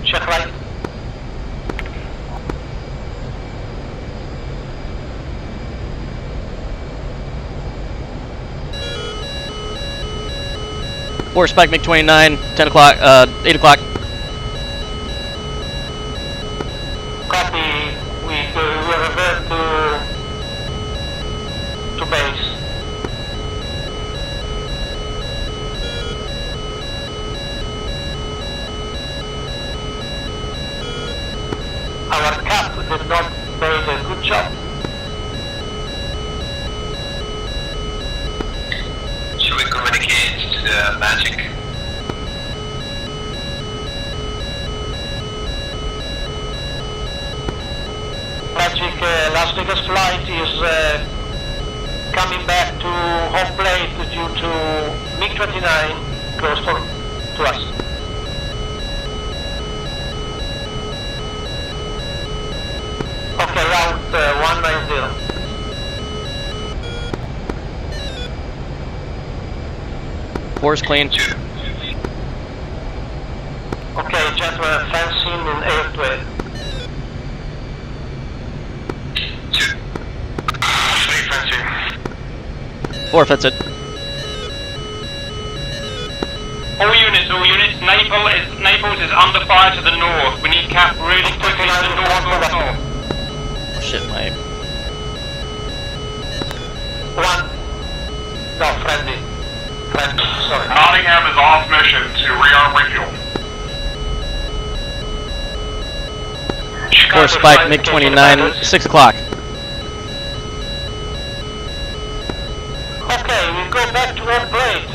Check right. Four spike MiG-29, 10 o'clock, 8 o'clock. Copy. We revert to base. Our cap did not do a good job. Should we communicate to Magic? Magic Las Vegas flight is coming back to home plate due to MiG-29 close for to us. Okay, route 190. Four's clean. Okay, gentlemen, fencing in 8-way. Fencing. 4 fits it. All units, Naples is under fire to the north. We need cap really quickly to the north. Oh, shit, my... 1. No, friendly. Friendly, sorry. Nottingham is off mission to rearm refuel. 4 spike, MiG-29, 6 o'clock. Okay, we go back to our blade.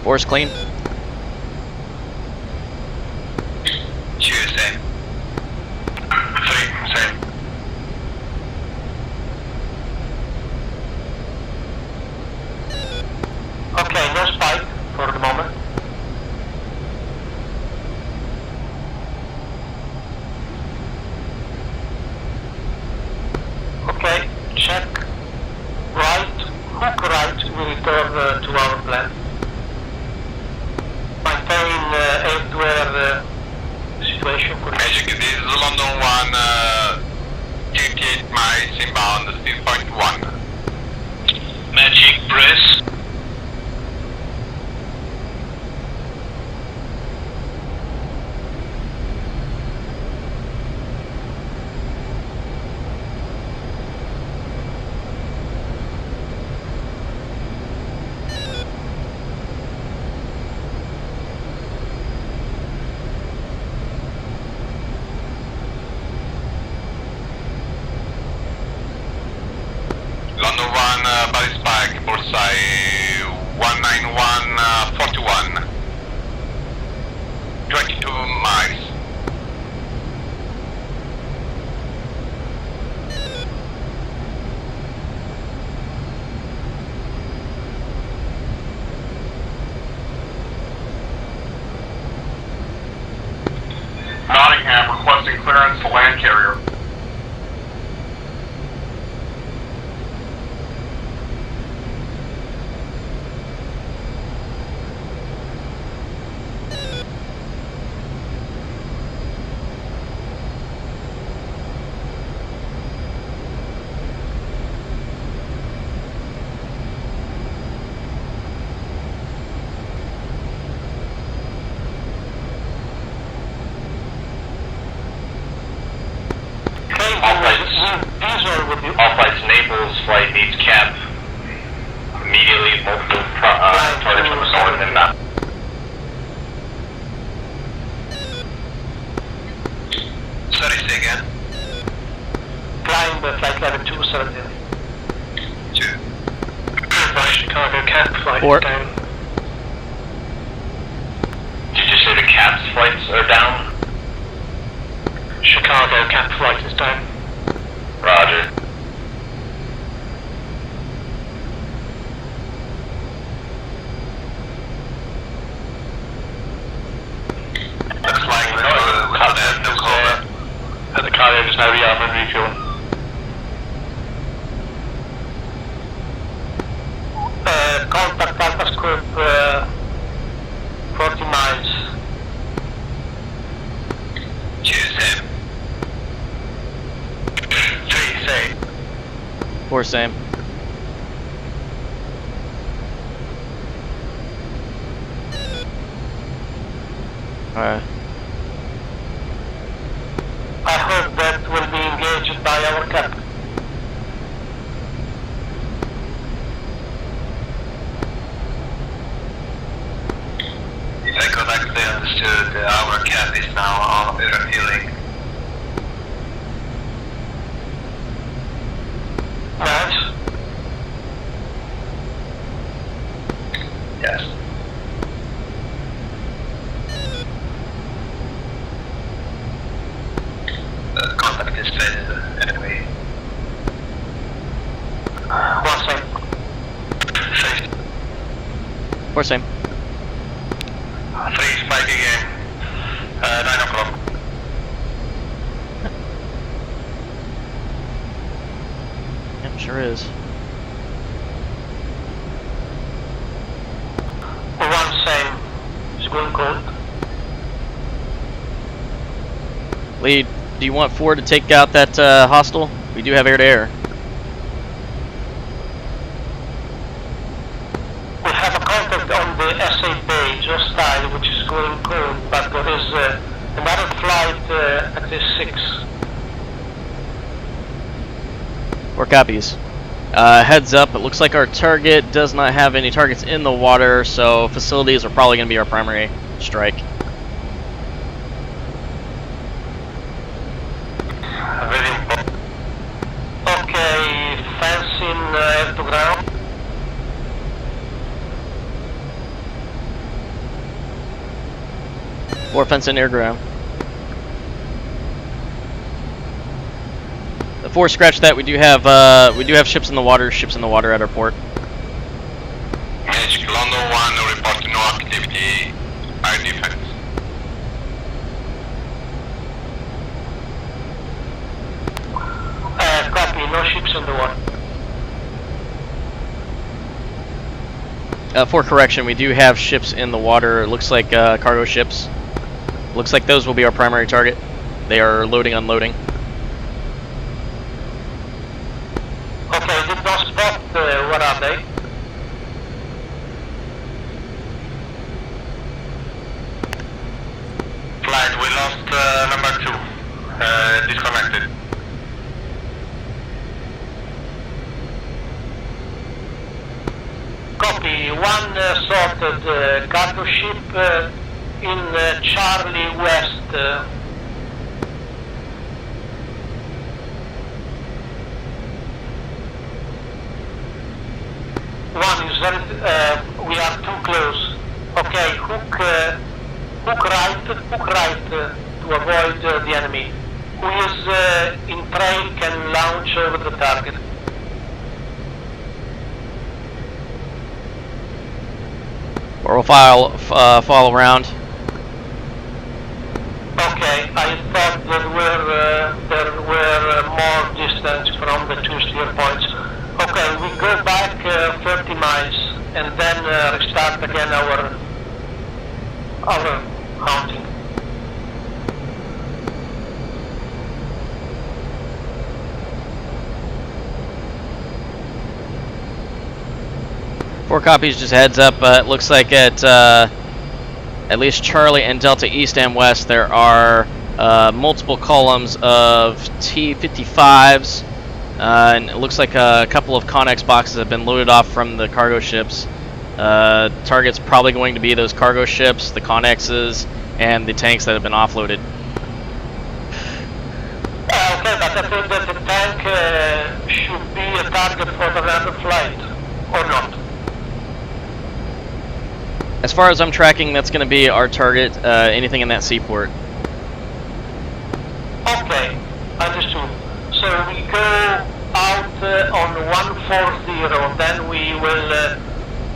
Four's clean. Two, same. 3, same. Okay, no spike for the moment. Okay, check right, hook right, we return to our plan. Maintain 8-where situation. Magic, this is London 1, 58 miles inbound, speed point 1. Magic, brace. London 1, body spike, bullseye 19141. 22 miles. Nottingham requesting clearance to land carrier. All flights Naples flight needs cap immediately, multiple targets from the north inbound. Sorry, say again. Climb flight level 270. 2. Chicago cap flight 4. down. Did you say the CAPS flights are down? Chicago cap flight is down. Roger. Looks like no comment. At the carrier just now rearm and refueling. Contact Alpha Scope 40 miles. Same. 3, same. 4 same. Alright. I hope that will be engaged by our cap. Understood. Our cap is now on the refueling. Nice. Yes. Contact is failed anyway. One second. Or same. 3 spike again. 9 o'clock. Yep, sure is. One same. It's going cold. Lead, do you want 4 to take out that hostile? We do have air-to-air. We have a contact on the Saipan just style, which is going cold, but there is another flight at the 6. 4 copies. Heads up, it looks like our target does not have any targets in the water, so facilities are probably going to be our primary strike. Okay, fencing air to ground. Or fence in air ground. The 4 scratch that, we do have ships in the water at our port. Magic London 1 reporting no activity. Air defense. Copy, no ships in the water. For correction, we do have ships in the water. It looks like cargo ships. Looks like those will be our primary target. They are loading, unloading. Okay, did not spot. What are they? Flight, we lost number 2. Disconnected. Copy, one sorted cargo ship in Charlie West. One is very, we are too close. Okay, hook right to avoid the enemy. Who is in trail can launch over the target. Or we'll follow around. Okay, I thought there were more distance from the 2 steer points. Okay, we go back 30 miles and then restart again our hunting. Four copies, just heads up. It looks like at least Charlie and Delta East and West there are multiple columns of T-55s. And it looks like a couple of Connex boxes have been loaded off from the cargo ships. Target's probably going to be those cargo ships, the Connexes, and the tanks that have been offloaded. Okay, but I think that the tank should be a target for the other flight, or not? As far as I'm tracking, that's going to be our target, anything in that seaport. Okay, understood. So we go out on 140, then we will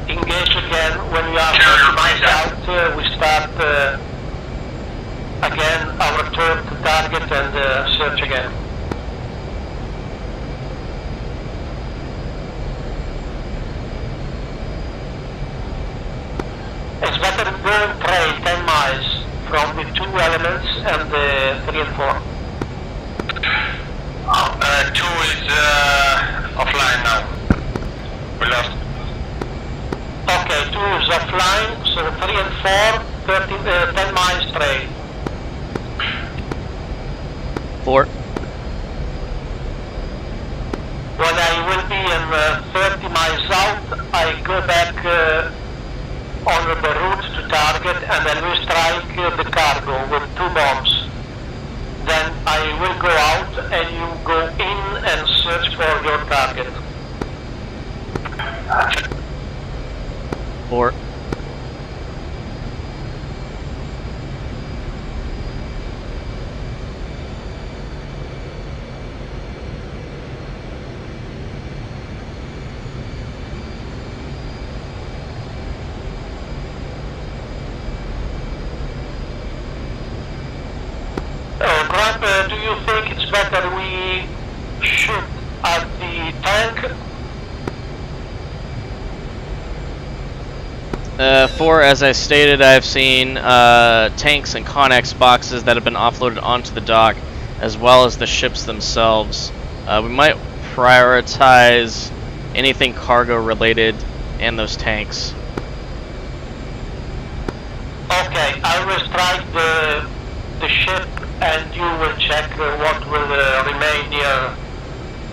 engage again. When we are 30 miles out, we start again our third target and search again. It's better to go and trail 10 miles from the 2 elements and the 3 and 4. 2 is offline now. We lost. Okay, 2 is offline, so 3 and 4, 10 miles trail. 4. When I will be in 30 miles out, I go back on the route to target, and then we strike the cargo with 2 bombs. Then I will go out and you go in and search for your target. 4. Grant, do you think it's better we shoot at the tank? 4, as I stated, I've seen tanks and Connex boxes that have been offloaded onto the dock, as well as the ships themselves. We might prioritize anything cargo related and those tanks. Okay, I will strike the ship and you will check what will remain near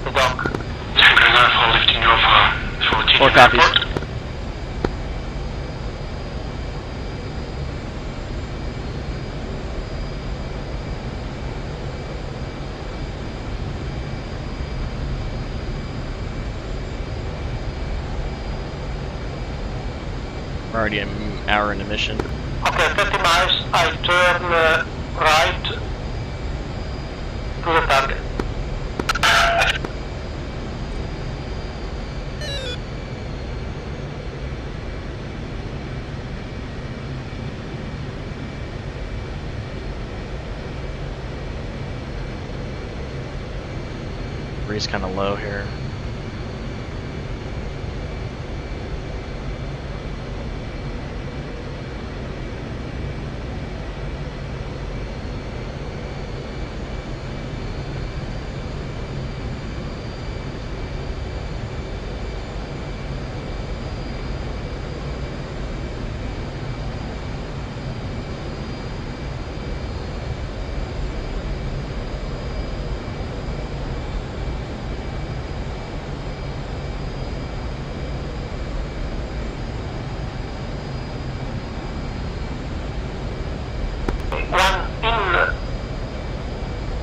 the dock. Tanker Alpha lifting over 14 4 copies. airport. We're already an hour into mission. Okay, 30 miles, I turn right to the target. Breeze kind of low here.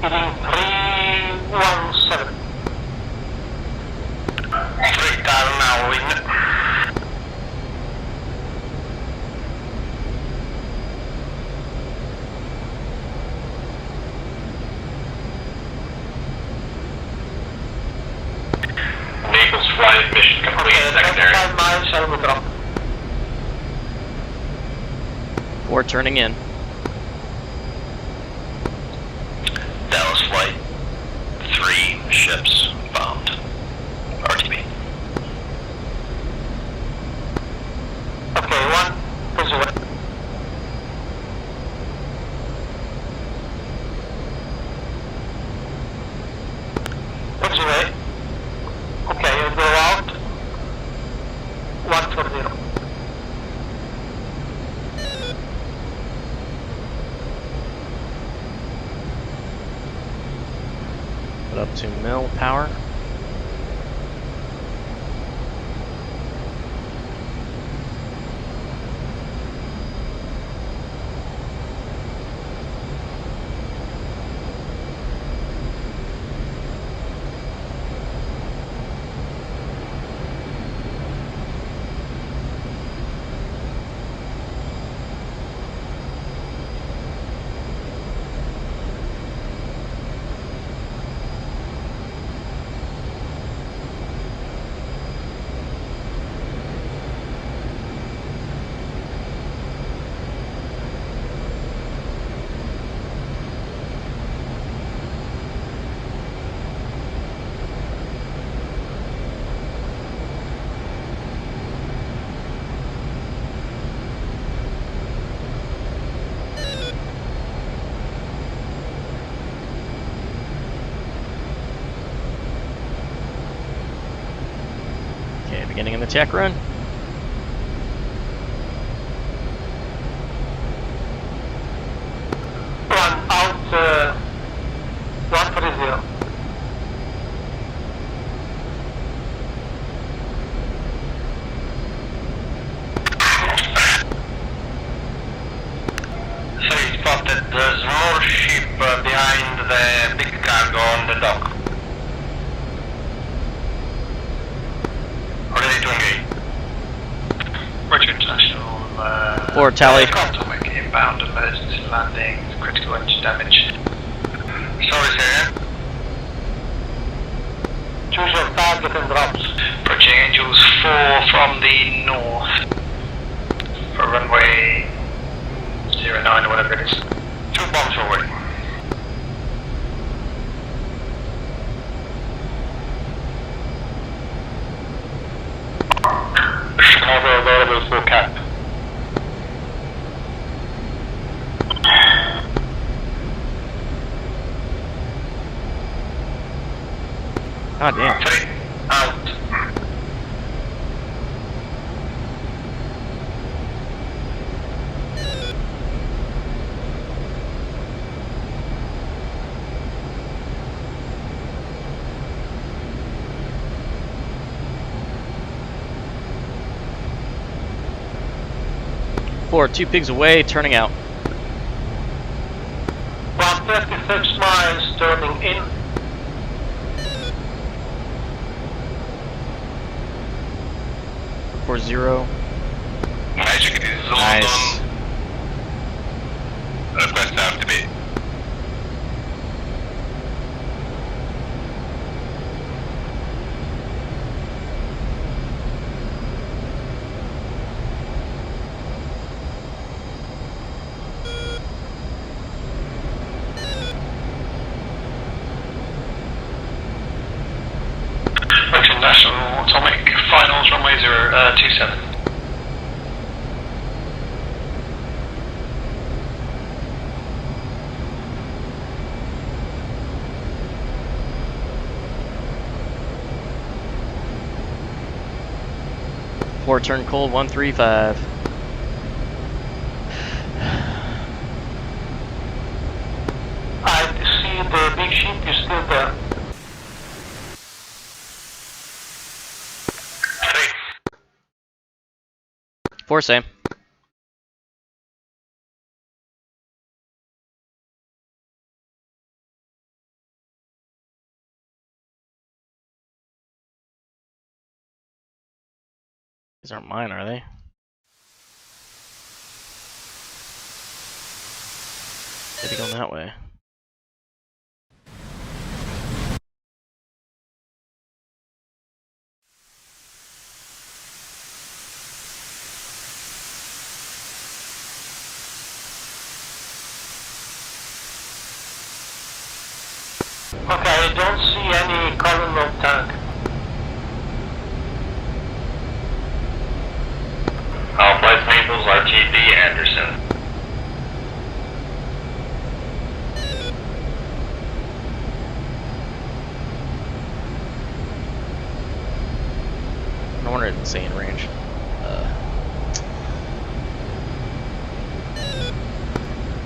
Heading 317. 3 dial now in. Naples flight mission complete. Secondary. 5 miles, I will drop. 4 turning in. Dallas flight. 3 ships bombed. RTB. Okay, 1 is away. It's away. Okay, you go out. 140. Put up to mill power. Okay, beginning of the attack run. One out, 130. that the small ship behind the big cargo on the dock. Ready to engage. Roger International. Forward tally. Atomic inbound emergency landing, critical engine damage. Sorry, sir. Choose your target and drops. Approaching Angels 4 from the north. For runway 09 or whatever it is. 2 bombs away. Schnorr available for cap. God damn. 3 out. Forward, 2 pigs away, turning out. 136 miles, turning in. For 0. Magic, it is Nice. London. Request RTB. National Atomic Finals runway 027. Forward turn cold 135. I see the big ship is still there. 4 same. These aren't mine, are they? Maybe going that way. Okay, I don't see any colonel tank. Alpha Naples, RTB Anderson. No wonder it's insane range.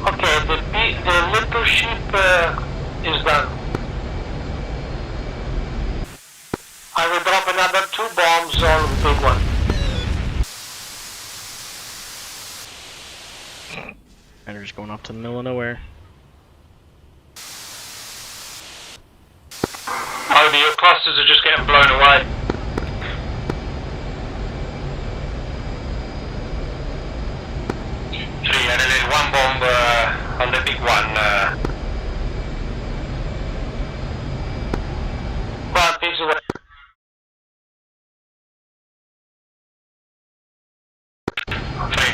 Okay, the little ship is done. I will drop another 2 bombs on the big one. And they're just going off to the middle of nowhere. Over, your clusters are just getting blown away. And there is 1 bomb on the big one. 1 pigs away.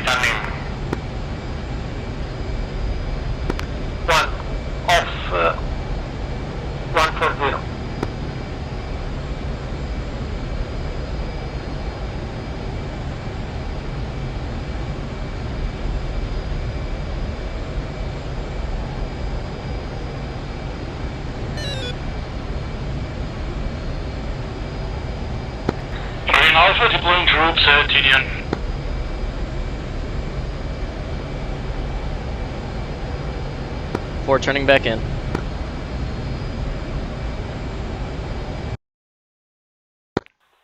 Turning. 1 off 140. Green Alpha deploying troops at Tinian. Forward turning back in.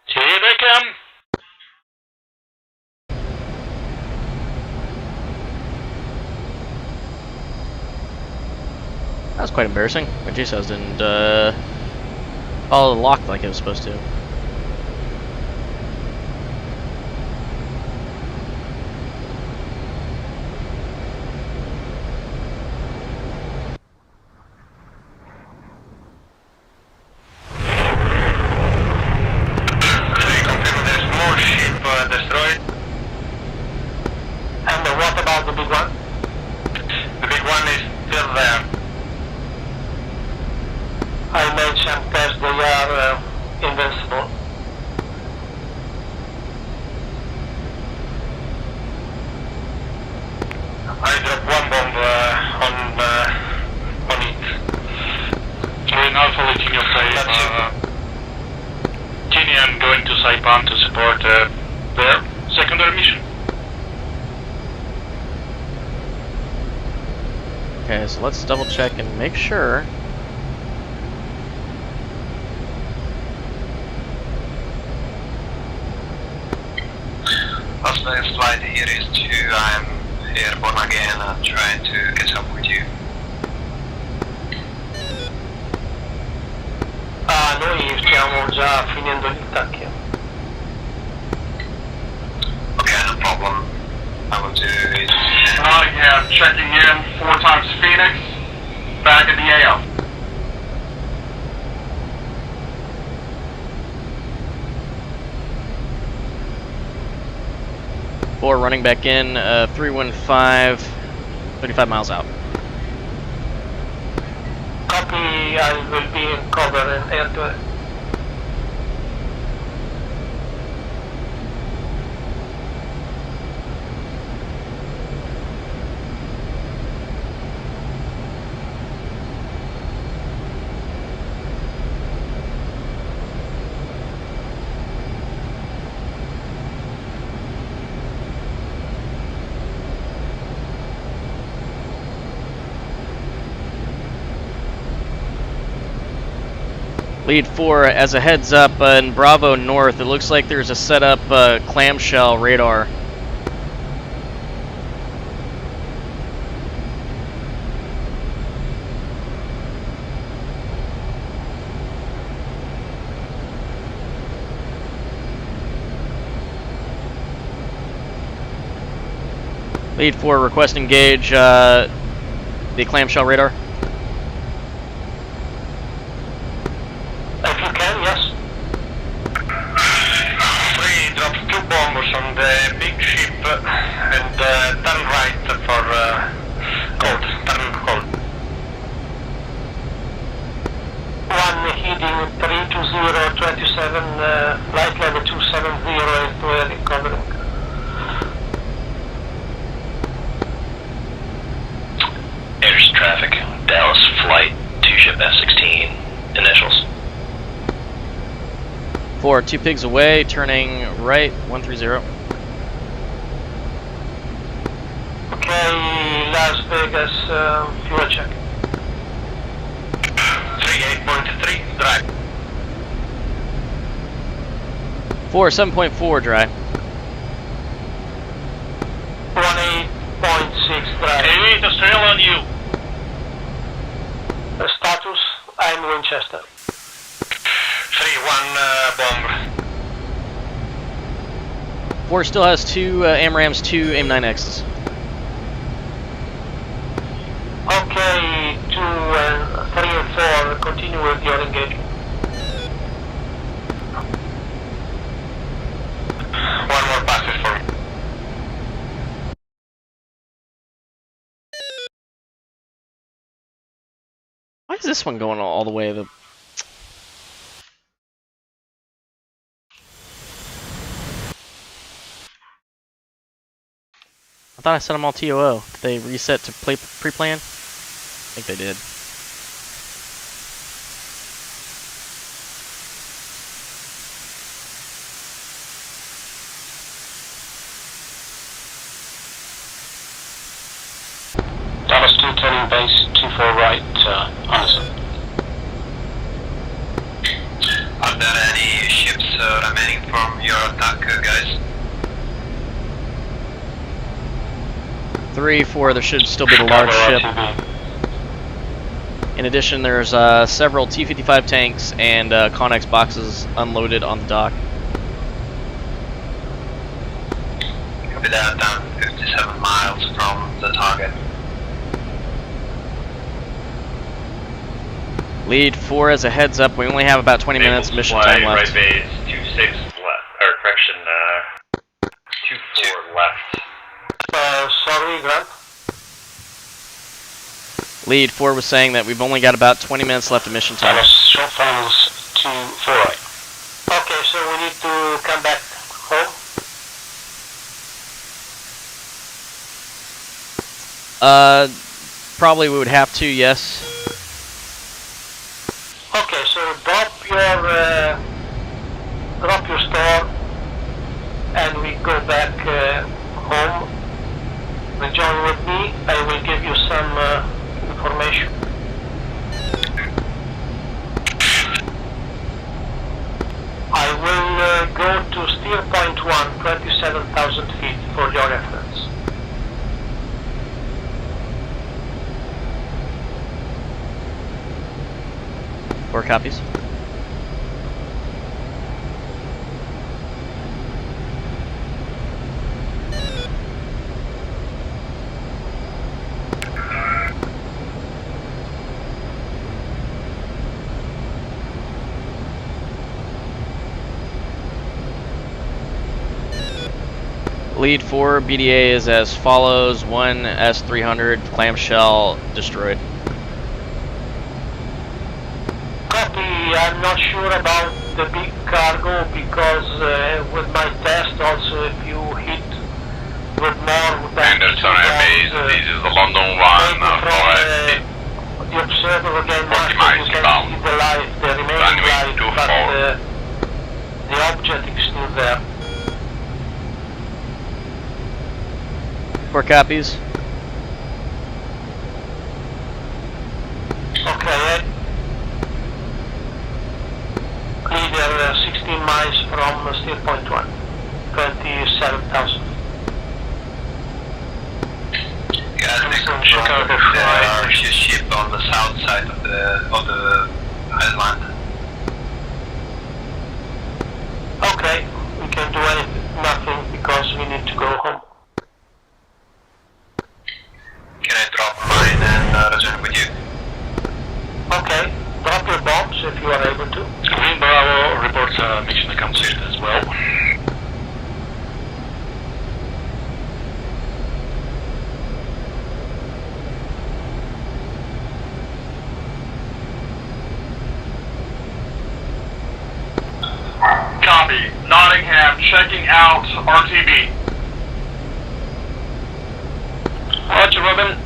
Here they come. That was quite embarrassing. My DCS didn't follow the lock like it was supposed to. Destroyed. And what about the big one? The big one is still there. I mentioned that they are invincible. I dropped one bomb on it. Sorry, now for letting you say. Tini, I'm going to Saipan to support their secondary mission. Okay, so let's double check and make sure. Hostile flight here is 2, I'm airborne again, I'm trying to catch up with you. Noi stiamo già finendo gli attacchi. Okay, no problem. I will do it. Yeah, checking in 4 times Phoenix, back at the AO. Four running back in, 315, 35 miles out. Copy, I will be in cover and air to it. Lead 4, as a heads up, in Bravo North, it looks like there's a setup clamshell radar. Lead 4, request engage the clamshell radar. If you can, yes. We dropped 2 bombers on the big ship and turn right for cold. Turn cold. One heading 32027, flight level 270 is to air recovering. There's traffic. Dallas flight 2 ship F-16. Initials. 4, 2 pigs away, turning right, 130. Okay, Las Vegas, fuel check. 38.3, drive. 4, 7.4 dry. 18.6 drive. Hey, to sail on you. Status, I'm Winchester. 3-1 bomber. 4 still has 2 AMRAAMs, 2 AIM-9Xs. Okay, 2 and 3 and 4, continue with your engagement. 1 more passes for me. Why is this one going all the way? I thought I set them all TOO. Did they reset to pre-plan? I think they did. Dallas 2 turning base 24 right, Anderson. Are there any ships remaining from your attack, guys? 3, 4, there should still be the large ship. In addition, there's several T-55 tanks and Connex boxes unloaded on the dock. Copy that, down 57 miles from the target. Lead 4, as a heads up, we only have about 20 minutes mission time left. Right base 26 left, or correction, 24 left. Sorry, Grant. Lead 4 was saying that we've only got about 20 minutes left of mission time. Short finals 2-4. Okay, so we need to come back home. Probably we would have to, yes. Okay, so drop your store, and we go back home. Rejoin with me. I will give you some information. I will go to steer point 1, 27,000 feet for your reference. Four copies. Lead 4 BDA is as follows: 1 S-300 clamshell destroyed. Copy. I'm not sure about the big cargo because with my test also if you hit with more than Anderson Airbase, this is the London one for the observer again master, you can see the light, the remaining light, but the object is still there. 4 copies. Okay. Leader 16 miles from steer point 1. 27,000. Yeah, there's a ship on the south side of the island. Okay, we can do nothing because we need to go home. Can I drop mine and return with you? Okay, drop your bombs if you are able to. Bravo reports mission accomplished as well. Copy. Nottingham checking out RTB. Roger, Robin.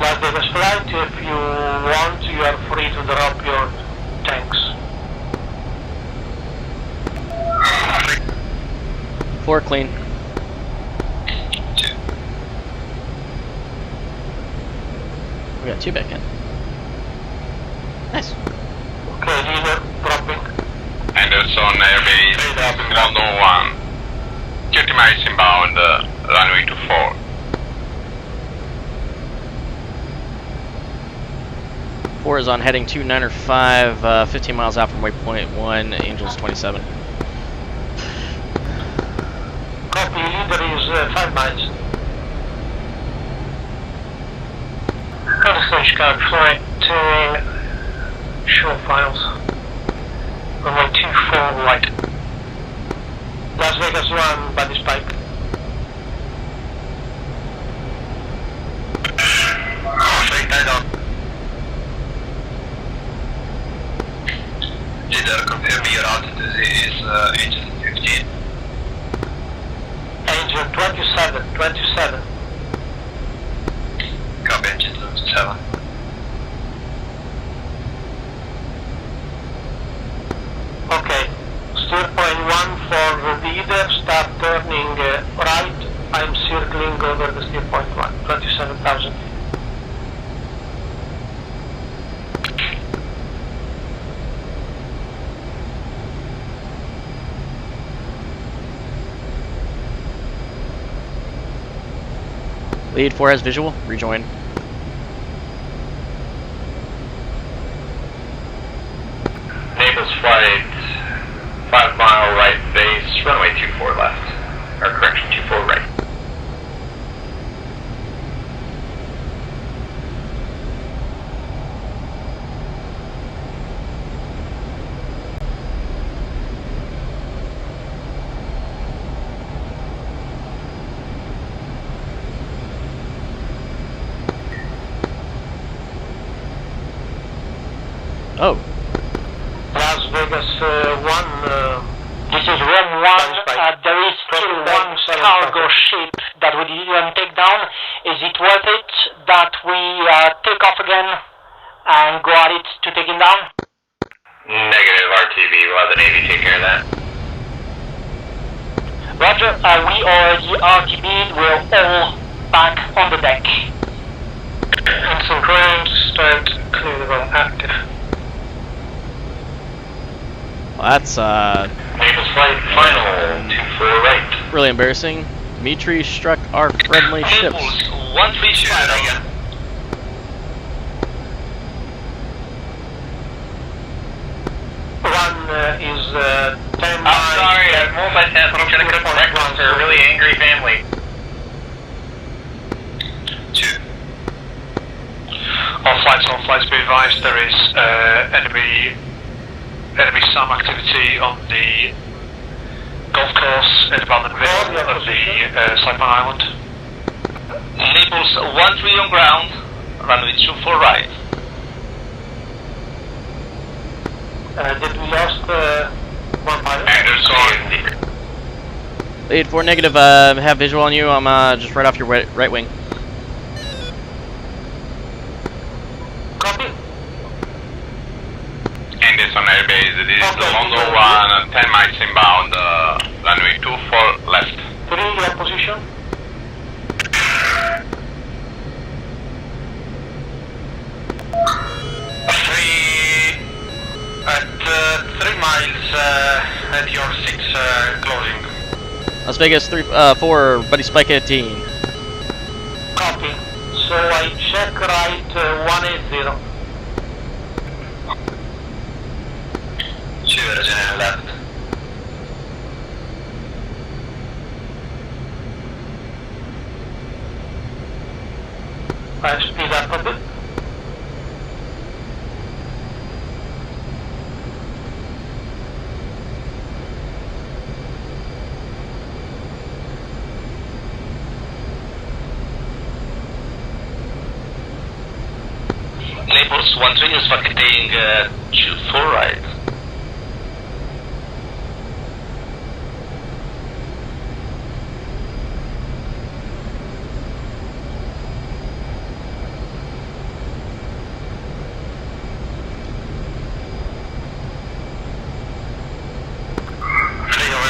Las Vegas flight, if you want, you are free to drop your tanks. 4 clean. 2. We got 2 back in. Nice. Okay, leader, dropping. Anderson Airbase, London 1. 30 miles inbound, runway 24. 4 is on heading 295, 15 miles out from waypoint 1, Angels 27. Copy, leader is 5 miles. Anderson Chicago flight, turning short finals. Runway 24 right. Las Vegas 1, body spike. Straight tied on. Leader, confirm your altitude is Angel 15. Angel 27. Copy, Angel 27. Okay, steer point 1 for the leader, start turning right. I'm circling over the steer point 1, 27,000 feet. Lead 4 has visual, rejoin. Oh. Las Vegas 1. This is Rome 1. There is still one cargo ship that we didn't take down. Is it worth it that we take off again and go at it to take him down? Negative, RTB. We'll have the Navy take care of that. Roger, we already RTB'd. We're all back on the deck. And some ground start clearly well active. Well, that's Naples flight final 24 right. really embarrassing. Dimitri struck our friendly ships. Naples 135 again. Is 10 I'm sorry, multitask. I'm gonna cook breakfast for a really angry family. 2. All flights be advised, there is enemy SAM activity on the Gulf course at about the middle of the Saipan Island. Naples 13 on ground, runway 24 right. Did we lost one pilot? Anderson. 84 negative, have visual on you. I'm just right off your right wing. Copy. Anderson airbase, this is the London 1, 10 miles inbound, runway 24 left. 3, your position. At 3 miles at your 6 closing. Las Vegas 4, buddy Spike 18. Copy. So I check right 180. 2 at left. I speed up a bit. Naples 13 is vacating 24 right.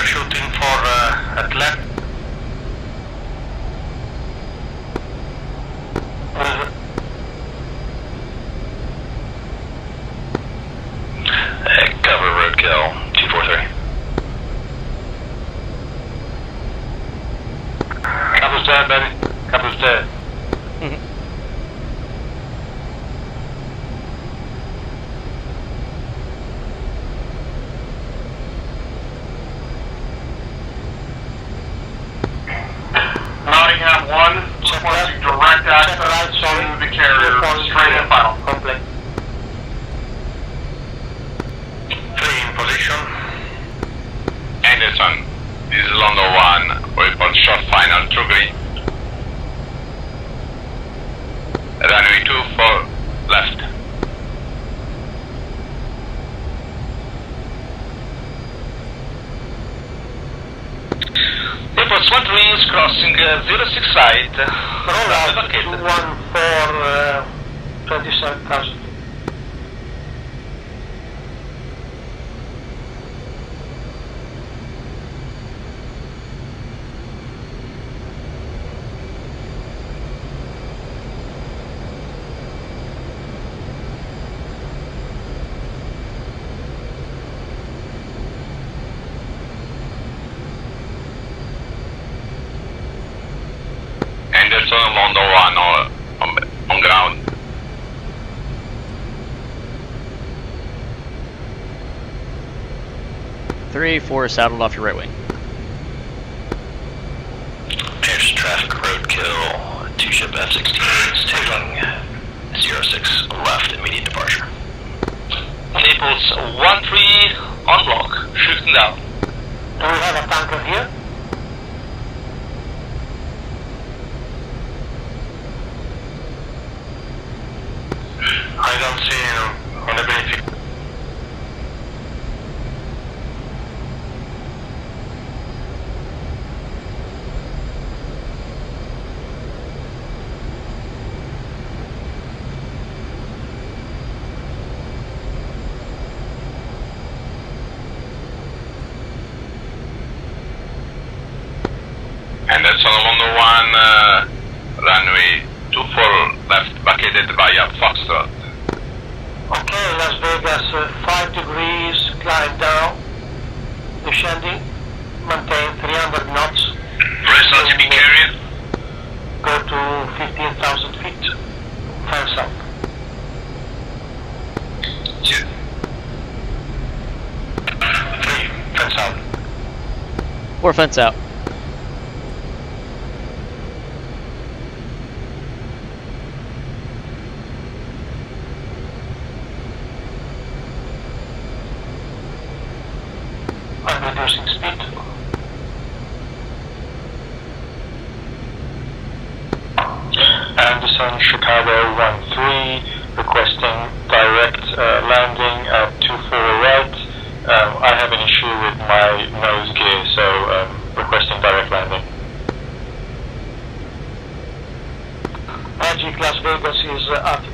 Shooting for at left. Cover roadkill 243. Couple's dead, baby. Couple's dead. Nottingham 1, requesting direct access to the carrier, straight and final. Complete. 3 in position. Anderson, this is London 1, report short final through green. Runway 24 left. Naples 13 is crossing 06 right. Roll out 214 27 casualty. Anderson, London 1 on ground. Three, 4 saddled off your right wing. There's traffic roadkill, 2 ship F-16s taking 06 left, immediate departure. Naples 13 on block, shooting down. Do we have a tanker here? I don't see him on the briefing. runway 24 left, vacated via Foxtrot. Okay, Las Vegas, 5 degrees, climb down, descending, maintain 300 knots. Press RTB carrier. Go to 15,000 feet, fence out. Two. 3, fence out. 4 fence out. I'm reducing speed. Anderson, Chicago 1-3, requesting direct landing at 24 right. I have an issue with my nose gear, so requesting direct landing. Magic Las Vegas is active.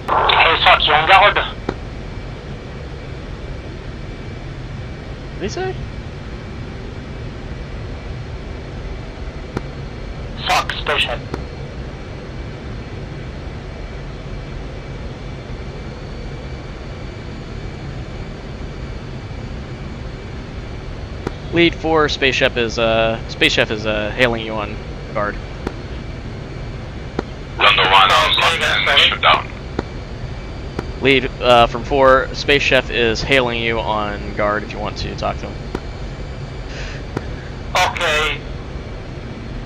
Hey, fuck you, on guard. What did he say? Fuck, spaceship. Lead 4, Space Chef is hailing you on guard. London 1 on block and shoot down. Lead from 4, Space Chef is hailing you on guard if you want to talk to him. Okay.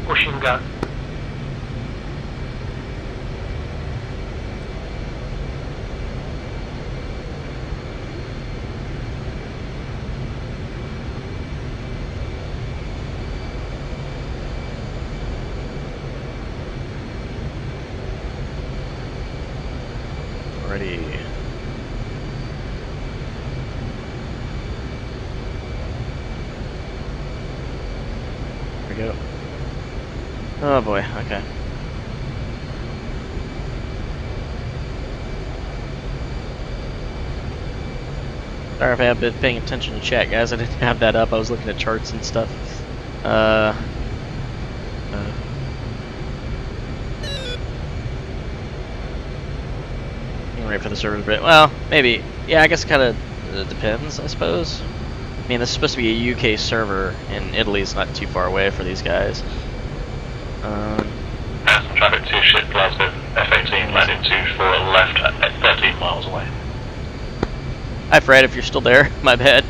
Pushing gun. Already. There we go. Oh boy, okay. Sorry if I haven't been paying attention to chat, guys. I didn't have that up. I was looking at charts and stuff. Right for the servers, but well, maybe. Yeah, I guess it kind of depends, I suppose. I mean, this is supposed to be a UK server, and Italy's not too far away for these guys. Traffic to ship Glasgow F-18 landing 24 left at 13 miles away. Hi Fred, if you're still there, my bad.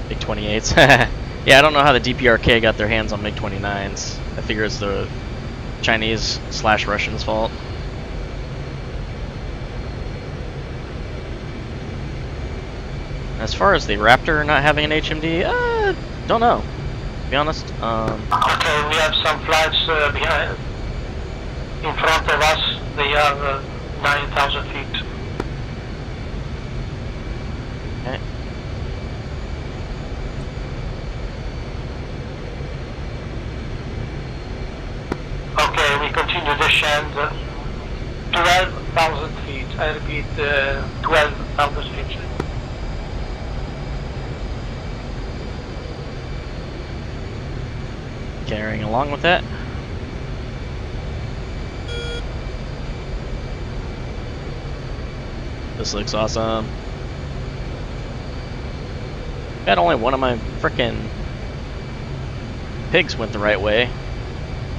MiG-28s. Yeah, I don't know how the DPRK got their hands on MiG-29s. I figure it's the Chinese/Russians' fault. As far as the Raptor not having an HMD, don't know, to be honest. Okay, we have some flights behind, in front of us. They are 9,000 feet. Okay. Okay, we continue descend 12,000 feet. I repeat, 12,000 feet. Carrying along with that. This looks awesome. Bet only one of my frickin' pigs went the right way.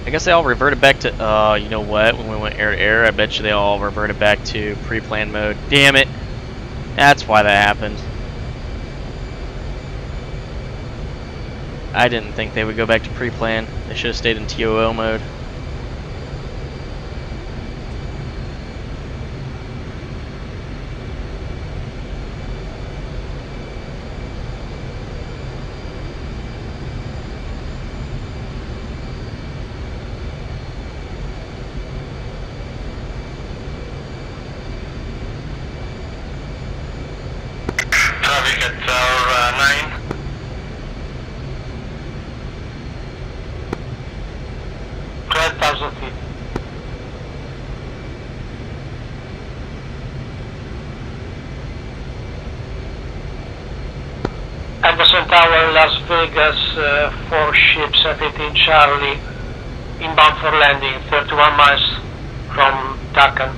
I guess they all reverted back to, oh, you know what? When we went air to air, I bet you they all reverted back to pre-planned mode. Damn it! That's why that happened. I didn't think they would go back to pre-plan. They should have stayed in TOO mode. Traffic at tower 9. Feet. Tower, Las Vegas, 4 ships at 18 Charlie, inbound for landing, 31 miles from Takan.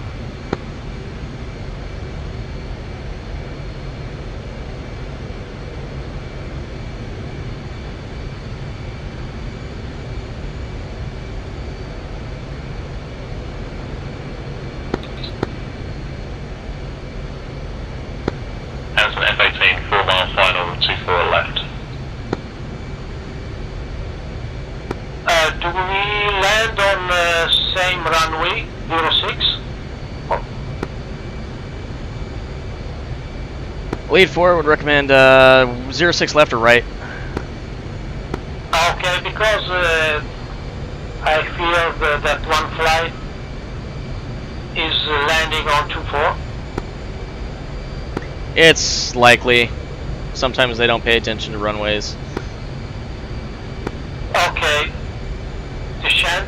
As an F-18, 4 mile final, 24 left. Do we land on same runway, 06? Lead 4 would recommend 06 left or right. Okay, because I fear that one flight is landing on 24. It's likely. Sometimes they don't pay attention to runways. Okay. Descent,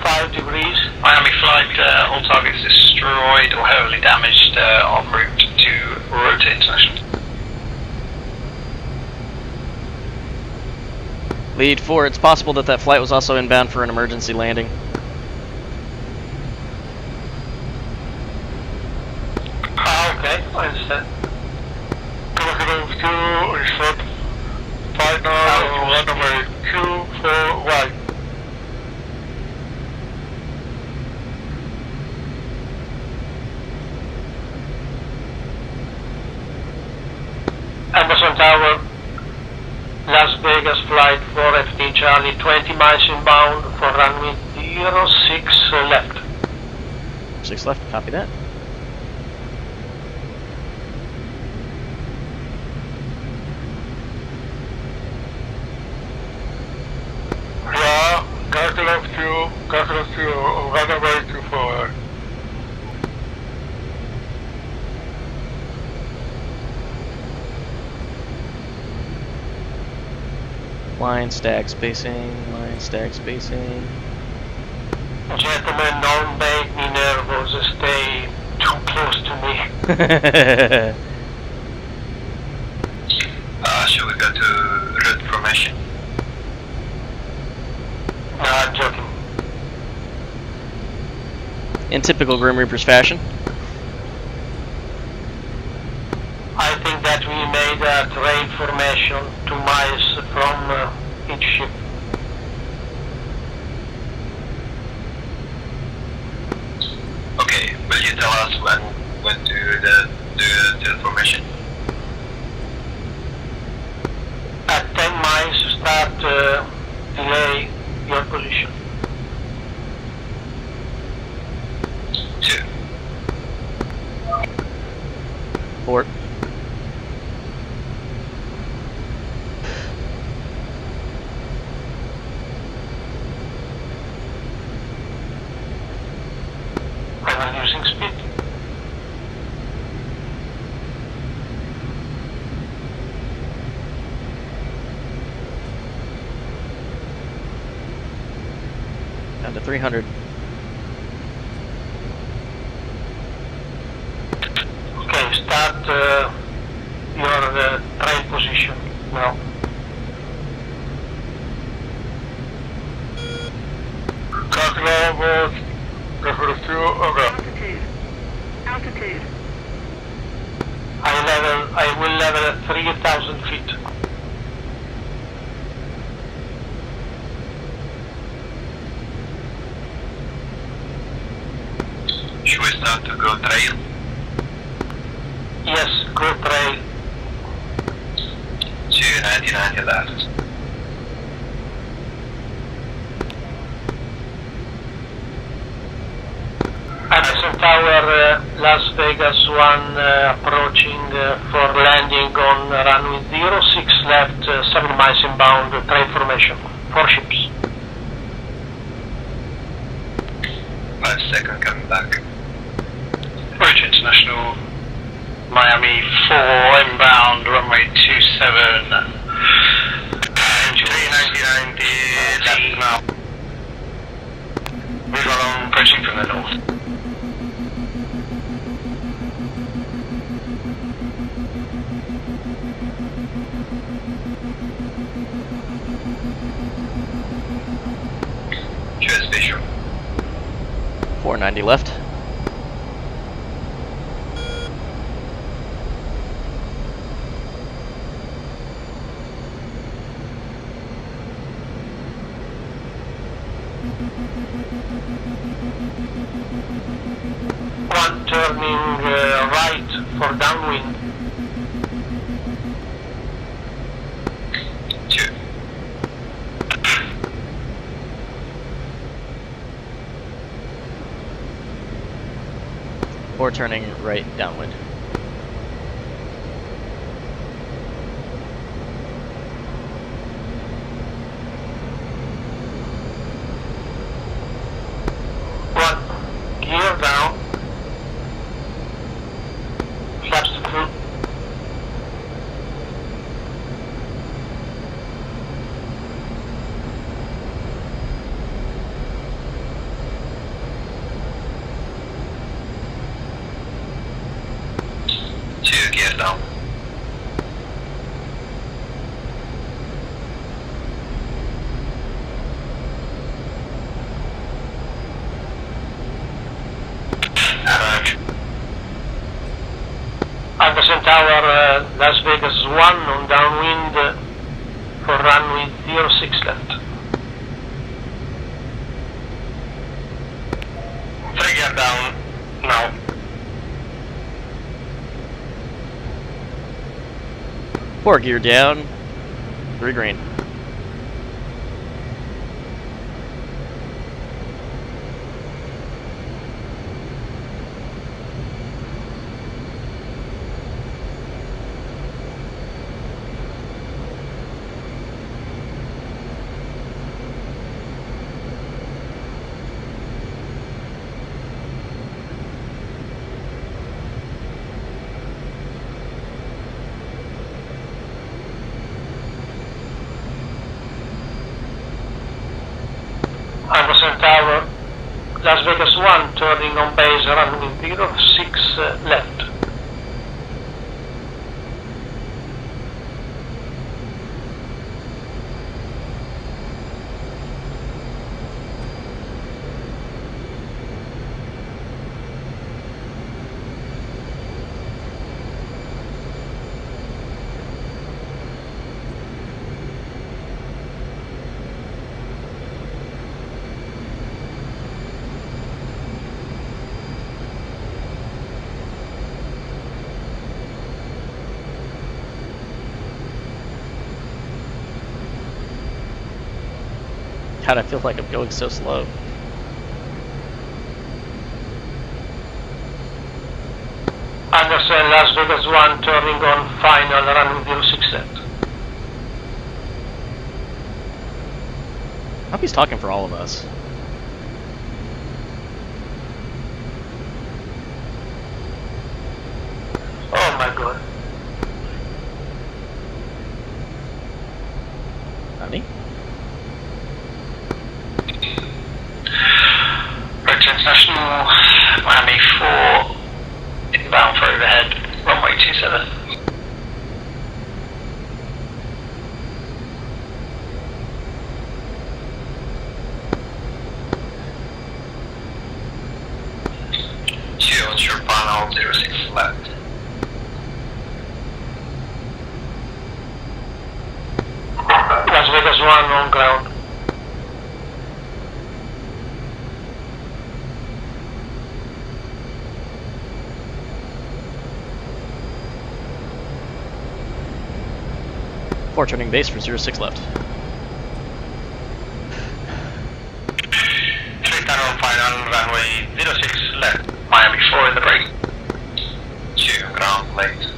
5 degrees. Miami flight, all targets destroyed or heavily damaged en route to Rota International. Lead 4, it's possible that that flight was also inbound for an emergency landing. Okay, I understand. Confidence 2, reset. Final runway 24 Y. Amazon Tower, Las Vegas flight 4FT Charlie, 20 miles inbound for runway 06 left. 6 left, copy that. Yeah, Garfield 2, runway 24. Line stack spacing, line stack spacing. Gentlemen, don't make me nervous, stay too close to me. Should we go to route formation? No, I'm joking. In typical Grim Reaper's fashion. I think that we made a train formation 2 miles from each ship. Okay, will you tell us when to do the formation? At 10 miles, start delay your position. 2. Port. I'm using speed. Down to 300. Okay, start your train position now. Calculate Altitude. I will level at 3,000 feet. Should we start to go trail? Yes, go trail. 299 left. Anderson Tower, Las Vegas 1 approaching for landing on runway 06 left, 7 miles inbound, train formation, 4 ships. 5 seconds coming back. Rota International, Miami 4 inbound, runway 27. 399 left now. Move along, approaching from the north. 490 left. One turning right for downwind. Or turning right downwind. One, gear down. Flaps to crew. Gear down. Anderson Tower, Las Vegas 1 on downwind for runway 06 left. 3 gear down now. 4 gear down, 3 green. Anderson Tower, Las Vegas 1 turning on base runway 06 left. God, I feel like I'm going so slow. Anderson, Las Vegas 1 turning on final runway 06 left. I hope he's talking for all of us. Oh my god. Honey? Road International, Miami 4, inbound for overhead, runway 27. What's your final 06 left? Las Vegas 1 on ground. Four turning base for 06 left. 3 down on final, runway 06 left, Miami 4 in the break. 2 ground late.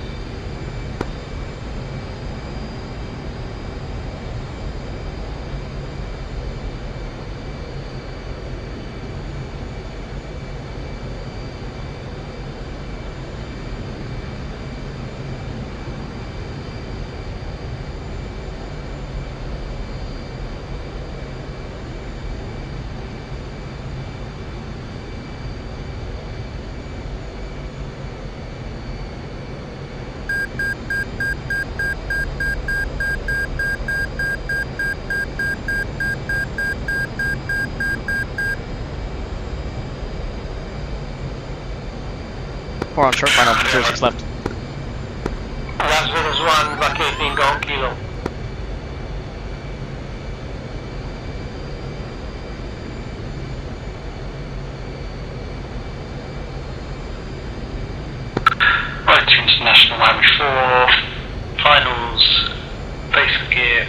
4 on short final, 06 left. Las Vegas 1 vacating on Kilo. Right to International Miami 4, finals, base gear,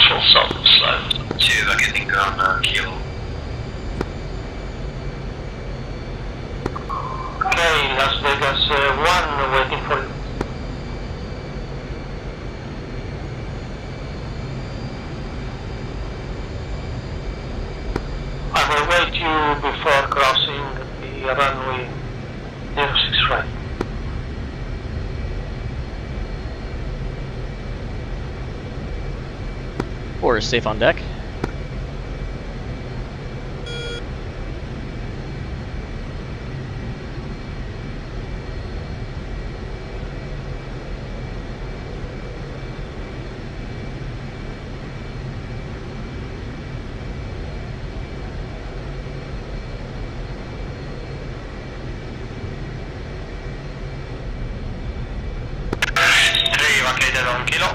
full stop, slow. 2 vacating on Kilo. Okay, Las Vegas 1 waiting for you. I will wait you before crossing the runway 06 right. Four is safe on deck. Vacated on Kilo.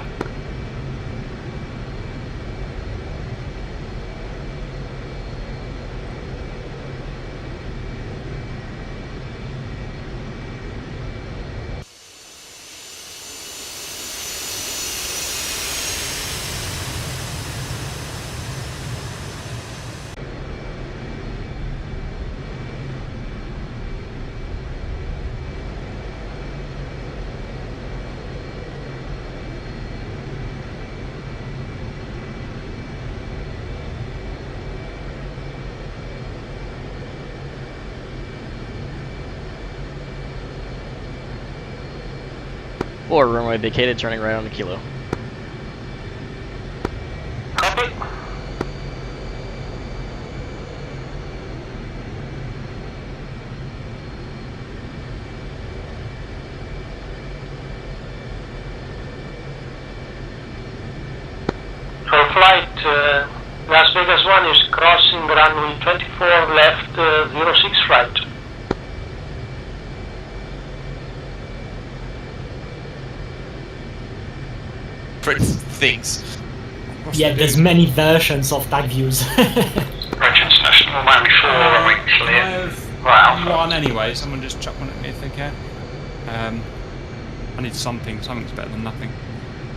Four, runway vacated, turning right on the Kilo. Copy. For flight, Las Vegas 1 is crossing runway 24 left, 06 right. Things. Yeah, there's many versions of tag views. Right International Miami 4, runway I clear. have Right, one anyway. Someone just chuck one at me if they can. I need something. Something's better than nothing.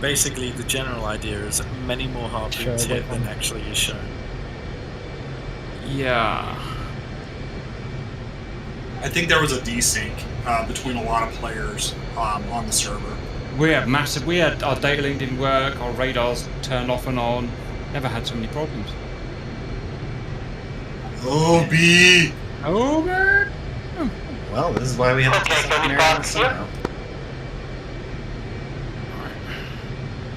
Basically, the general idea is that many more harpoons hit than actually is shown. Yeah. I think there was a desync between a lot of players on the server. We had our data link didn't work, our radars turned off and on. Never had so many problems. OB! Over! Well, this is why we have to secondary somehow.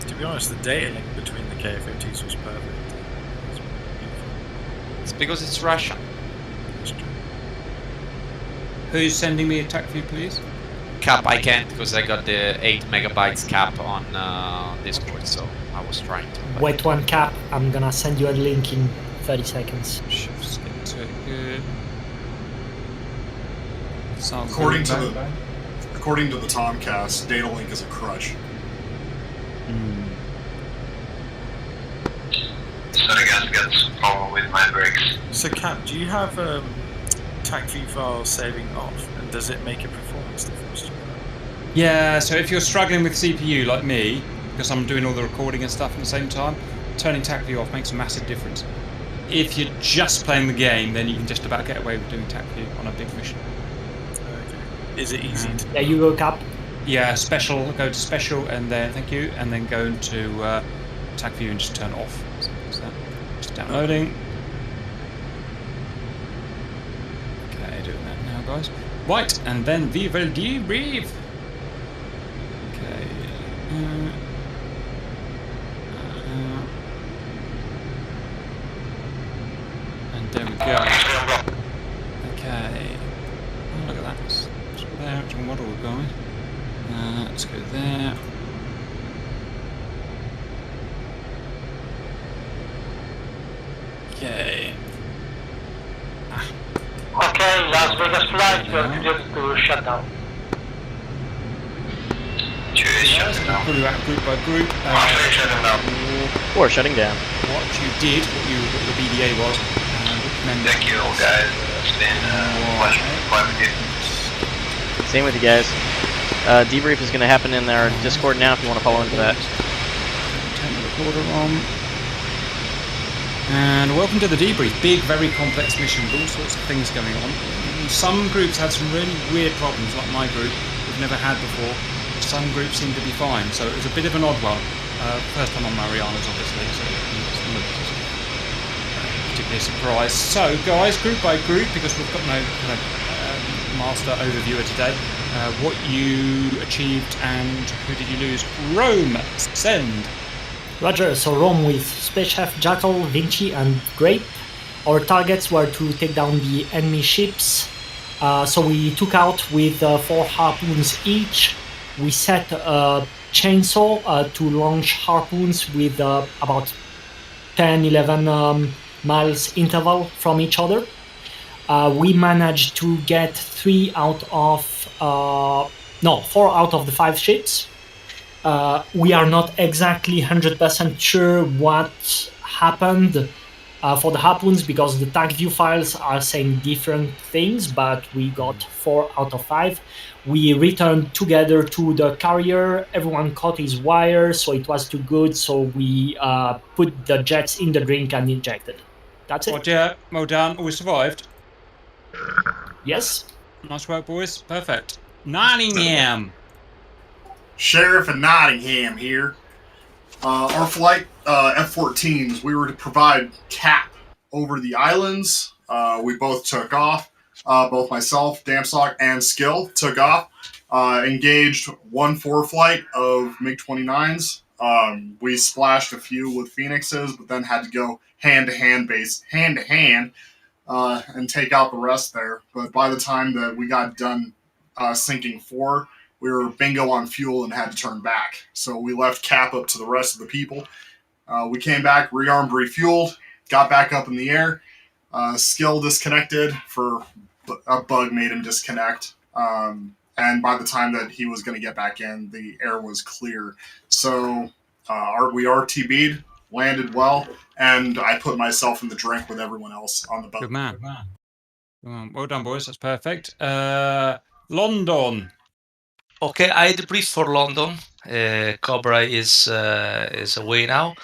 To be honest, the data link between the KFOTs was perfect. It's because it's Russia. Who's sending me a attack view, please? Cap, I can't because I got the 8 megabytes cap on Discord, so I was trying to. Wait one cap, I'm gonna send you a link in 30 seconds. Shifts into it, good. Sounds According to good. the Tomcast, data link is a crutch. Sorry guys, I got some problem with my brakes. So Cap, do you have TAC file saving off, and does it make a performance difference? Yeah, so if you're struggling with CPU like me, because I'm doing all the recording and stuff at the same time, turning TAC view off makes a massive difference. If you're just playing the game, then you can just about get away with doing TAC view on a big mission. Okay. Is it easy to... Yeah, you go Cap. Yeah, special, go to special, and then, thank you, and then go into TAC view and just turn it off. So that. Just downloading. Okay, doing that now, guys. Right, and then we will debrief. Okay. And there we go. Okay. Oh, look at that. Let's go there. Which model we're going? Let's go there. Okay. Okay, Las Vegas flight, you are cleared to shut down. Group by group. Or shutting down. What you did, what the BDA was. Thank you all guys. It's been a pleasure to play with you. Same with you guys. Debrief is going to happen in our Discord now if you want to follow into that. Turn the recorder on. And welcome to the debrief. Big, very complex mission with all sorts of things going on. Some groups had some really weird problems, like my group, we've never had before. Some groups seem to be fine, so it was a bit of an odd one. First time on Mariana's, obviously, so it's not particularly a surprise. So, guys, group by group, because we've got no kind of master overviewer today, what you achieved and who did you lose? Rome, send. Roger, so Rome with Space Chef, Jackal, Vinci and Grape. Our targets were to take down the enemy ships. So we took out with 4 harpoons each. We set a chainsaw to launch harpoons with about 10-11 miles interval from each other. We managed to get 4 out of the 5 ships. We are not exactly 100% sure what happened for the harpoons because the tag view files are saying different things, but we got 4 out of 5. We returned together to the carrier. Everyone caught his wire, so it was too good. So we put the jets in the drink and injected. That's it. Roger, well done. We survived. Yes. Nice work, boys. Perfect. Nottingham. Sheriff of Nottingham here. Our flight F-14s, we were to provide cap over the islands. We both took off. Both myself, Damsock, and Skill took off. Engaged 1-4 flight of MiG-29s. We splashed a few with Phoenixes, but then had to go hand-to-hand and take out the rest there. But by the time that we got done sinking 4, we were bingo on fuel and had to turn back. So we left cap up to the rest of the people. We came back, rearmed, refueled, got back up in the air. Skill disconnected for a bug made him disconnect. And by the time that he was going to get back in, the air was clear. So we RTB'd, landed well, and I put myself in the drink with everyone else on the boat. Good man. Well done, boys. That's perfect. London. Okay, I debrief for London. Cobra is away now.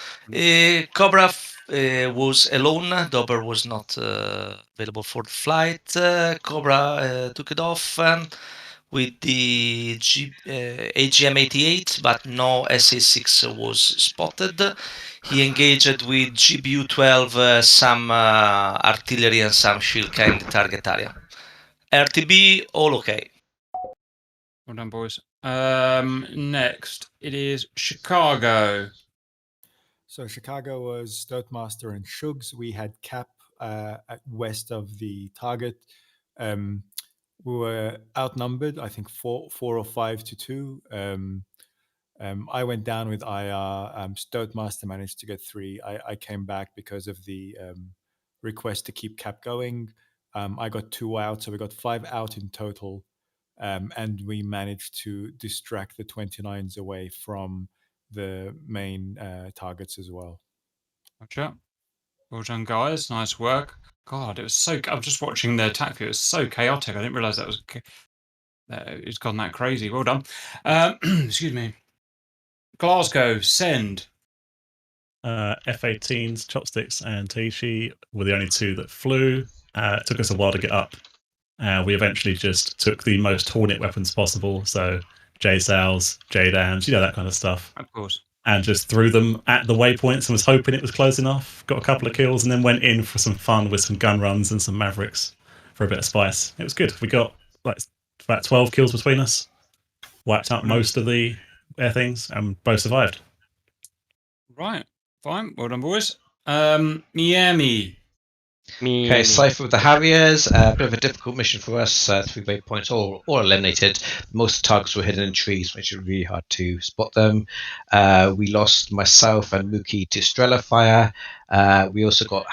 Cobra was alone. Dober was not available for the flight. Cobra took it off with the AGM-88, but no SA-6 was spotted. He engaged with GBU-12, some artillery and some Shilka in the target area. RTB, all okay. Well done, boys. Next, it is Chicago. So Chicago was Stoatmaster and Shugs. We had cap at west of the target. We were outnumbered, I think 4 or 5 to 2. I went down with IR. Stoatmaster managed to get 3. I came back because of the request to keep cap going. I got 2 out, so we got 5 out in total. And we managed to distract the 29s away from the main targets as well. Gotcha. Well done, guys. Nice work. God, it was so. I was just watching the attack view. It was so chaotic. I didn't realize that was. It's gone that crazy. Well done. Excuse me. Glasgow, send. F-18s, Chopsticks, and Taishi were the only 2 that flew. It took us a while to get up. We eventually just took the most Hornet weapons possible, so J-Sals, J-Dams, that kind of stuff. Of course. And just threw them at the waypoints and was hoping it was close enough. Got a couple of kills and then went in for some fun with some gun runs and some Mavericks for a bit of spice. It was good. We got about 12 kills between us. Wiped out most of the air things and both survived. Right. Fine. Well done, boys. Miami. Okay, Saipan with the Harriers. A bit of a difficult mission for us. 3 waypoints all eliminated. Most of the targets were hidden in trees, which was really hard to spot them. We lost myself and Mookie to Strela fire. We also got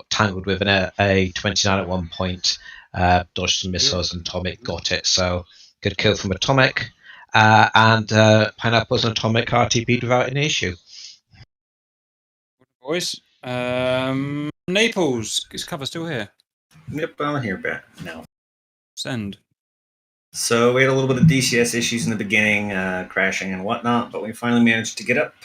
tangled with an A-29 at one point. dodged some missiles, and Atomic got it. So good kill from Atomic. And Pineapples and Atomic RTP'd without any issue. Boys, Naples, is cover still here? Yep, I'm here back now. Send. So we had a little bit of DCS issues in the beginning, crashing and whatnot, but we finally managed to get up.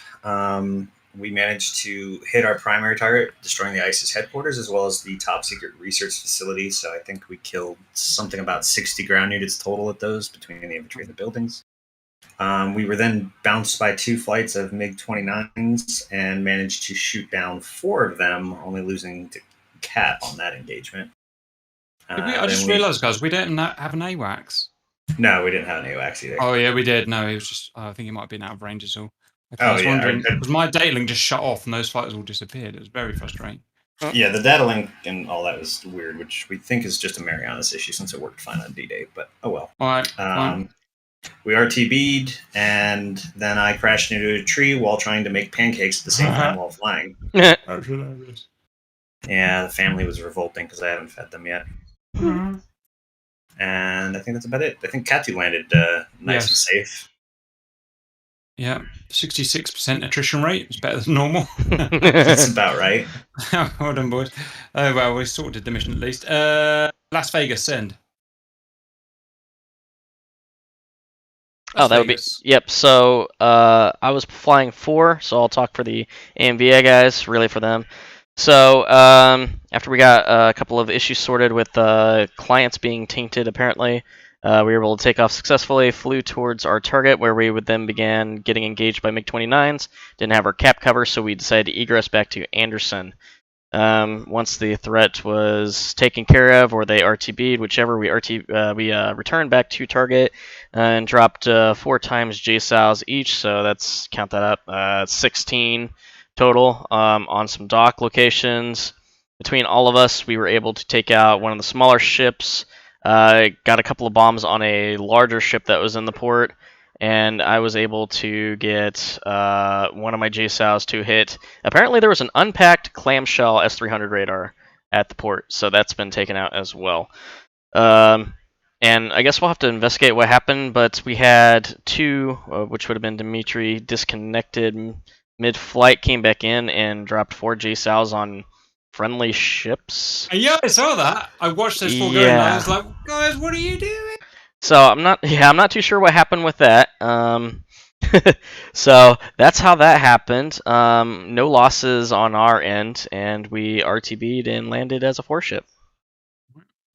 We managed to hit our primary target, destroying the ISIS headquarters, as well as the top secret research facility. So I think we killed something about 60 ground units total at those, between the infantry and the buildings. We were then bounced by 2 flights of MiG-29s and managed to shoot down 4 of them, only losing to Cap on that engagement. I just realised, guys, we don't have an AWACS. No, we didn't have an AWACS either. Oh, yeah, we did. No, it was just, I think it might have been out of range as well. Okay, Oh, I was yeah, wondering, because my data link just shut off and those fighters all disappeared. It was very frustrating. Yeah, the data link and all that was weird, which we think is just a Marianas issue since it worked fine on D-Day, but oh well. All right. We RTB'd, and then I crashed into a tree while trying to make pancakes at the same time while flying. Yeah, the family was revolting because I haven't fed them yet. And I think that's about it. I think Katu landed nice and safe. Yeah, 66% attrition rate. It's better than normal. That's about right. Well done, boys. Oh, well, we sorted the mission at least. Las Vegas, send. Oh, that would be, yep. So I was flying 4, so I'll talk for the AMVA guys, really for them. So after we got a couple of issues sorted with clients being tainted, apparently, we were able to take off successfully, flew towards our target, where we would then begin getting engaged by MiG-29s. Didn't have our cap cover, so we decided to egress back to Anderson. Once the threat was taken care of, or they RTB'd, whichever, we returned back to target and dropped 4 times JSOWs each, so that's, count that up, 16 total on some dock locations. Between all of us, we were able to take out one of the smaller ships, got a couple of bombs on a larger ship that was in the port, and I was able to get one of my JSOWs to hit. Apparently there was an unpacked clamshell S-300 radar at the port, so that's been taken out as well. And I guess we'll have to investigate what happened, but we had 2, which would have been Dimitri, disconnected mid-flight, came back in and dropped 4 JSOWs on friendly ships. Yeah, I saw that. I watched those 4 going, and I was like, guys, what are you doing? So I'm not too sure what happened with that. So that's how that happened. No losses on our end, and we RTB'd and landed as a 4-ship.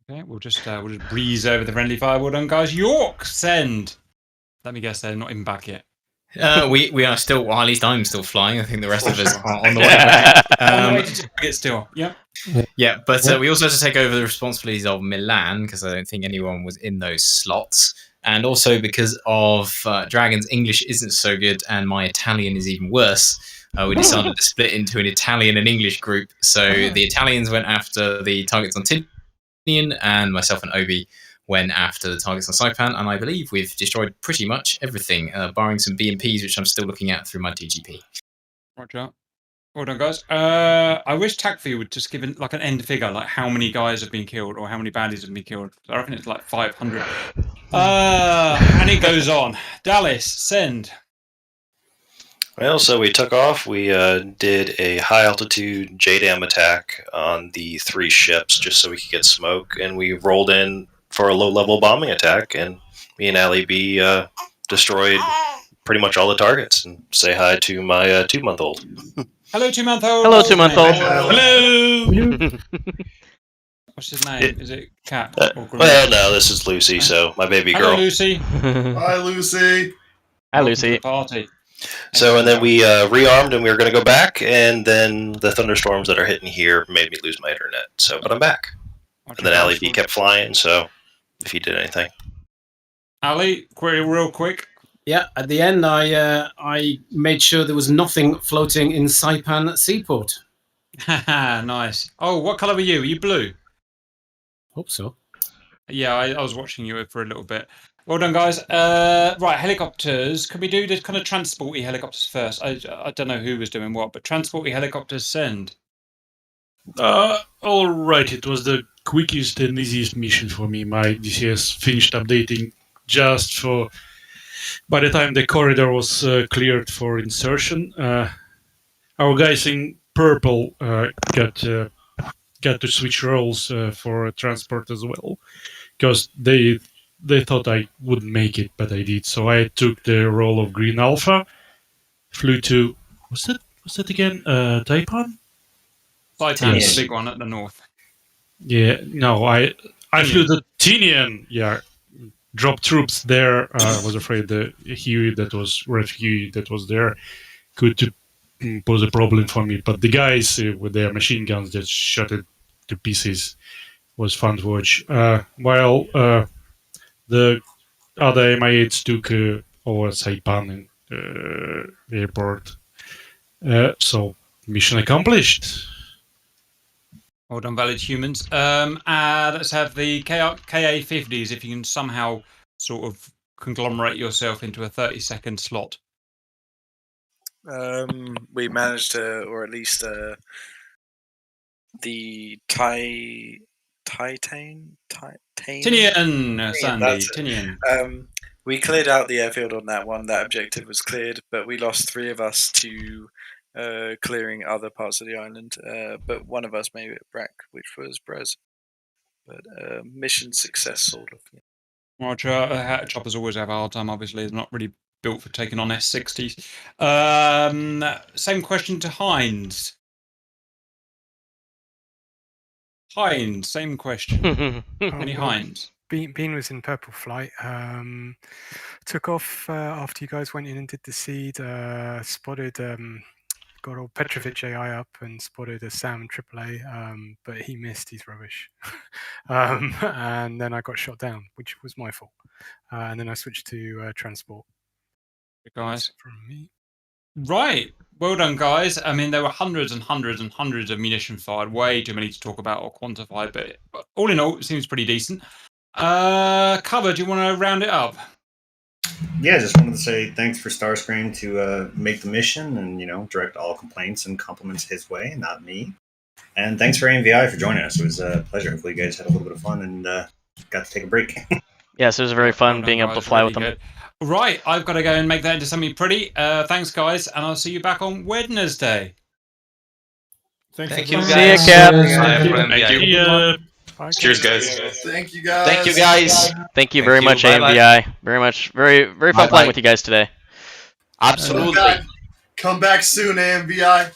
Okay, we'll just breeze over the friendly fire. Well done, guys. York, send. Let me guess, they're not even back yet. We are still, well, at least I'm still flying. I think the rest of us are on the way back. On the way to target still. Yep. Yeah, but we also had to take over the responsibilities of Milan because I don't think anyone was in those slots. And also because of Dragon's English isn't so good and my Italian is even worse, we decided to split into an Italian and English group. So the Italians went after the targets on Tinian, and myself and Obi went after the targets on Saipan, and I believe we've destroyed pretty much everything, barring some BMPs, which I'm still looking at through my DGP. Roger. Well done, guys. I wish TACFI would just give like an end figure, like how many guys have been killed or how many baddies have been killed. I reckon it's like 500. And it goes on. Dallas, send. Well, so we took off. We did a high-altitude JDAM attack on the 3 ships just so we could get smoke, and we rolled in for a low-level bombing attack, and me and Ali B destroyed pretty much all the targets. And say hi to my 2-month-old. Hello, 2-month-old. Hello, 2-month-old. Hello. What's his name? Is it Cat? Well, no, this is Lucy, so my baby girl. Hello, Lucy. Hi, Lucy. Hi, Lucy. Party. So, and then we rearmed and we were going to go back, and then the thunderstorms that are hitting here made me lose my internet. So, but I'm back. And then Ali B kept flying, so if he did anything. Ali, query real quick. Yeah, at the end, I made sure there was nothing floating in Saipan Seaport. Haha, nice. Oh, what colour were you? Were you blue? Hope so. Yeah, I was watching you for a little bit. Well done, guys. Right, helicopters. Can we do the kind of transporty helicopters first? I don't know who was doing what, but transporty helicopters, send. All right, it was the quickest and easiest mission for me. My DCS finished updating just for. By the time the corridor was cleared for insertion, our guys in purple got to switch roles for transport as well, because they thought I wouldn't make it, but I did. So I took the role of Green Alpha, flew to what's that again? Saipan? Saipan's the big one at the north. Yeah, no, I flew the Tinian. Yeah, dropped troops there. I was afraid the Huey that was refugee that was there could pose a problem for me. But the guys with their machine guns just shot it to pieces. Was fun to watch. While the other MI8s took over Saipan airport. So mission accomplished. Well done, valid humans. Let's have the KA-50s, if you can somehow sort of conglomerate yourself into a 30-second slot. We managed to, or at least the Titan, Tinian, Sandy, Tinian. We cleared out the airfield on that one. That objective was cleared, but we lost 3 of us to clearing other parts of the island. But one of us made it back, which was Brez. But mission success, sort of. Yeah. Roger. Choppers always have a hard time. Obviously, they're not really built for taking on S60s. Same question to Heinz. Heinz, same question. Any Heinz? Bean was in purple flight. Took off after you guys went in and did the seed. Spotted, got old Petrovic AI up and spotted a Sam AAA, but he missed. He's rubbish. And then I got shot down, which was my fault. And then I switched to transport. Guys. From me. Right. Well done, guys. I mean, there were hundreds and hundreds and hundreds of munition fired. Way too many to talk about or quantify, but all in all, it seems pretty decent. Cover, do you want to round it up? Yeah, just wanted to say thanks for Starscream to make the mission and, direct all complaints and compliments his way, not me. And thanks for AMVI for joining us. It was a pleasure. Hopefully you guys had a little bit of fun and got to take a break. Yes, it was very fun being able to fly with them. Good. Right, I've got to go and make that into something pretty. Thanks, guys, and I'll see you back on Wednesday. Thank you, See you, Cap. Thank you. Cheers, guys. Thank you, guys. Thank you, guys. Thank you very much, AMVI. Very much. Very fun playing with you guys today. Absolutely. Come back soon, AMVI.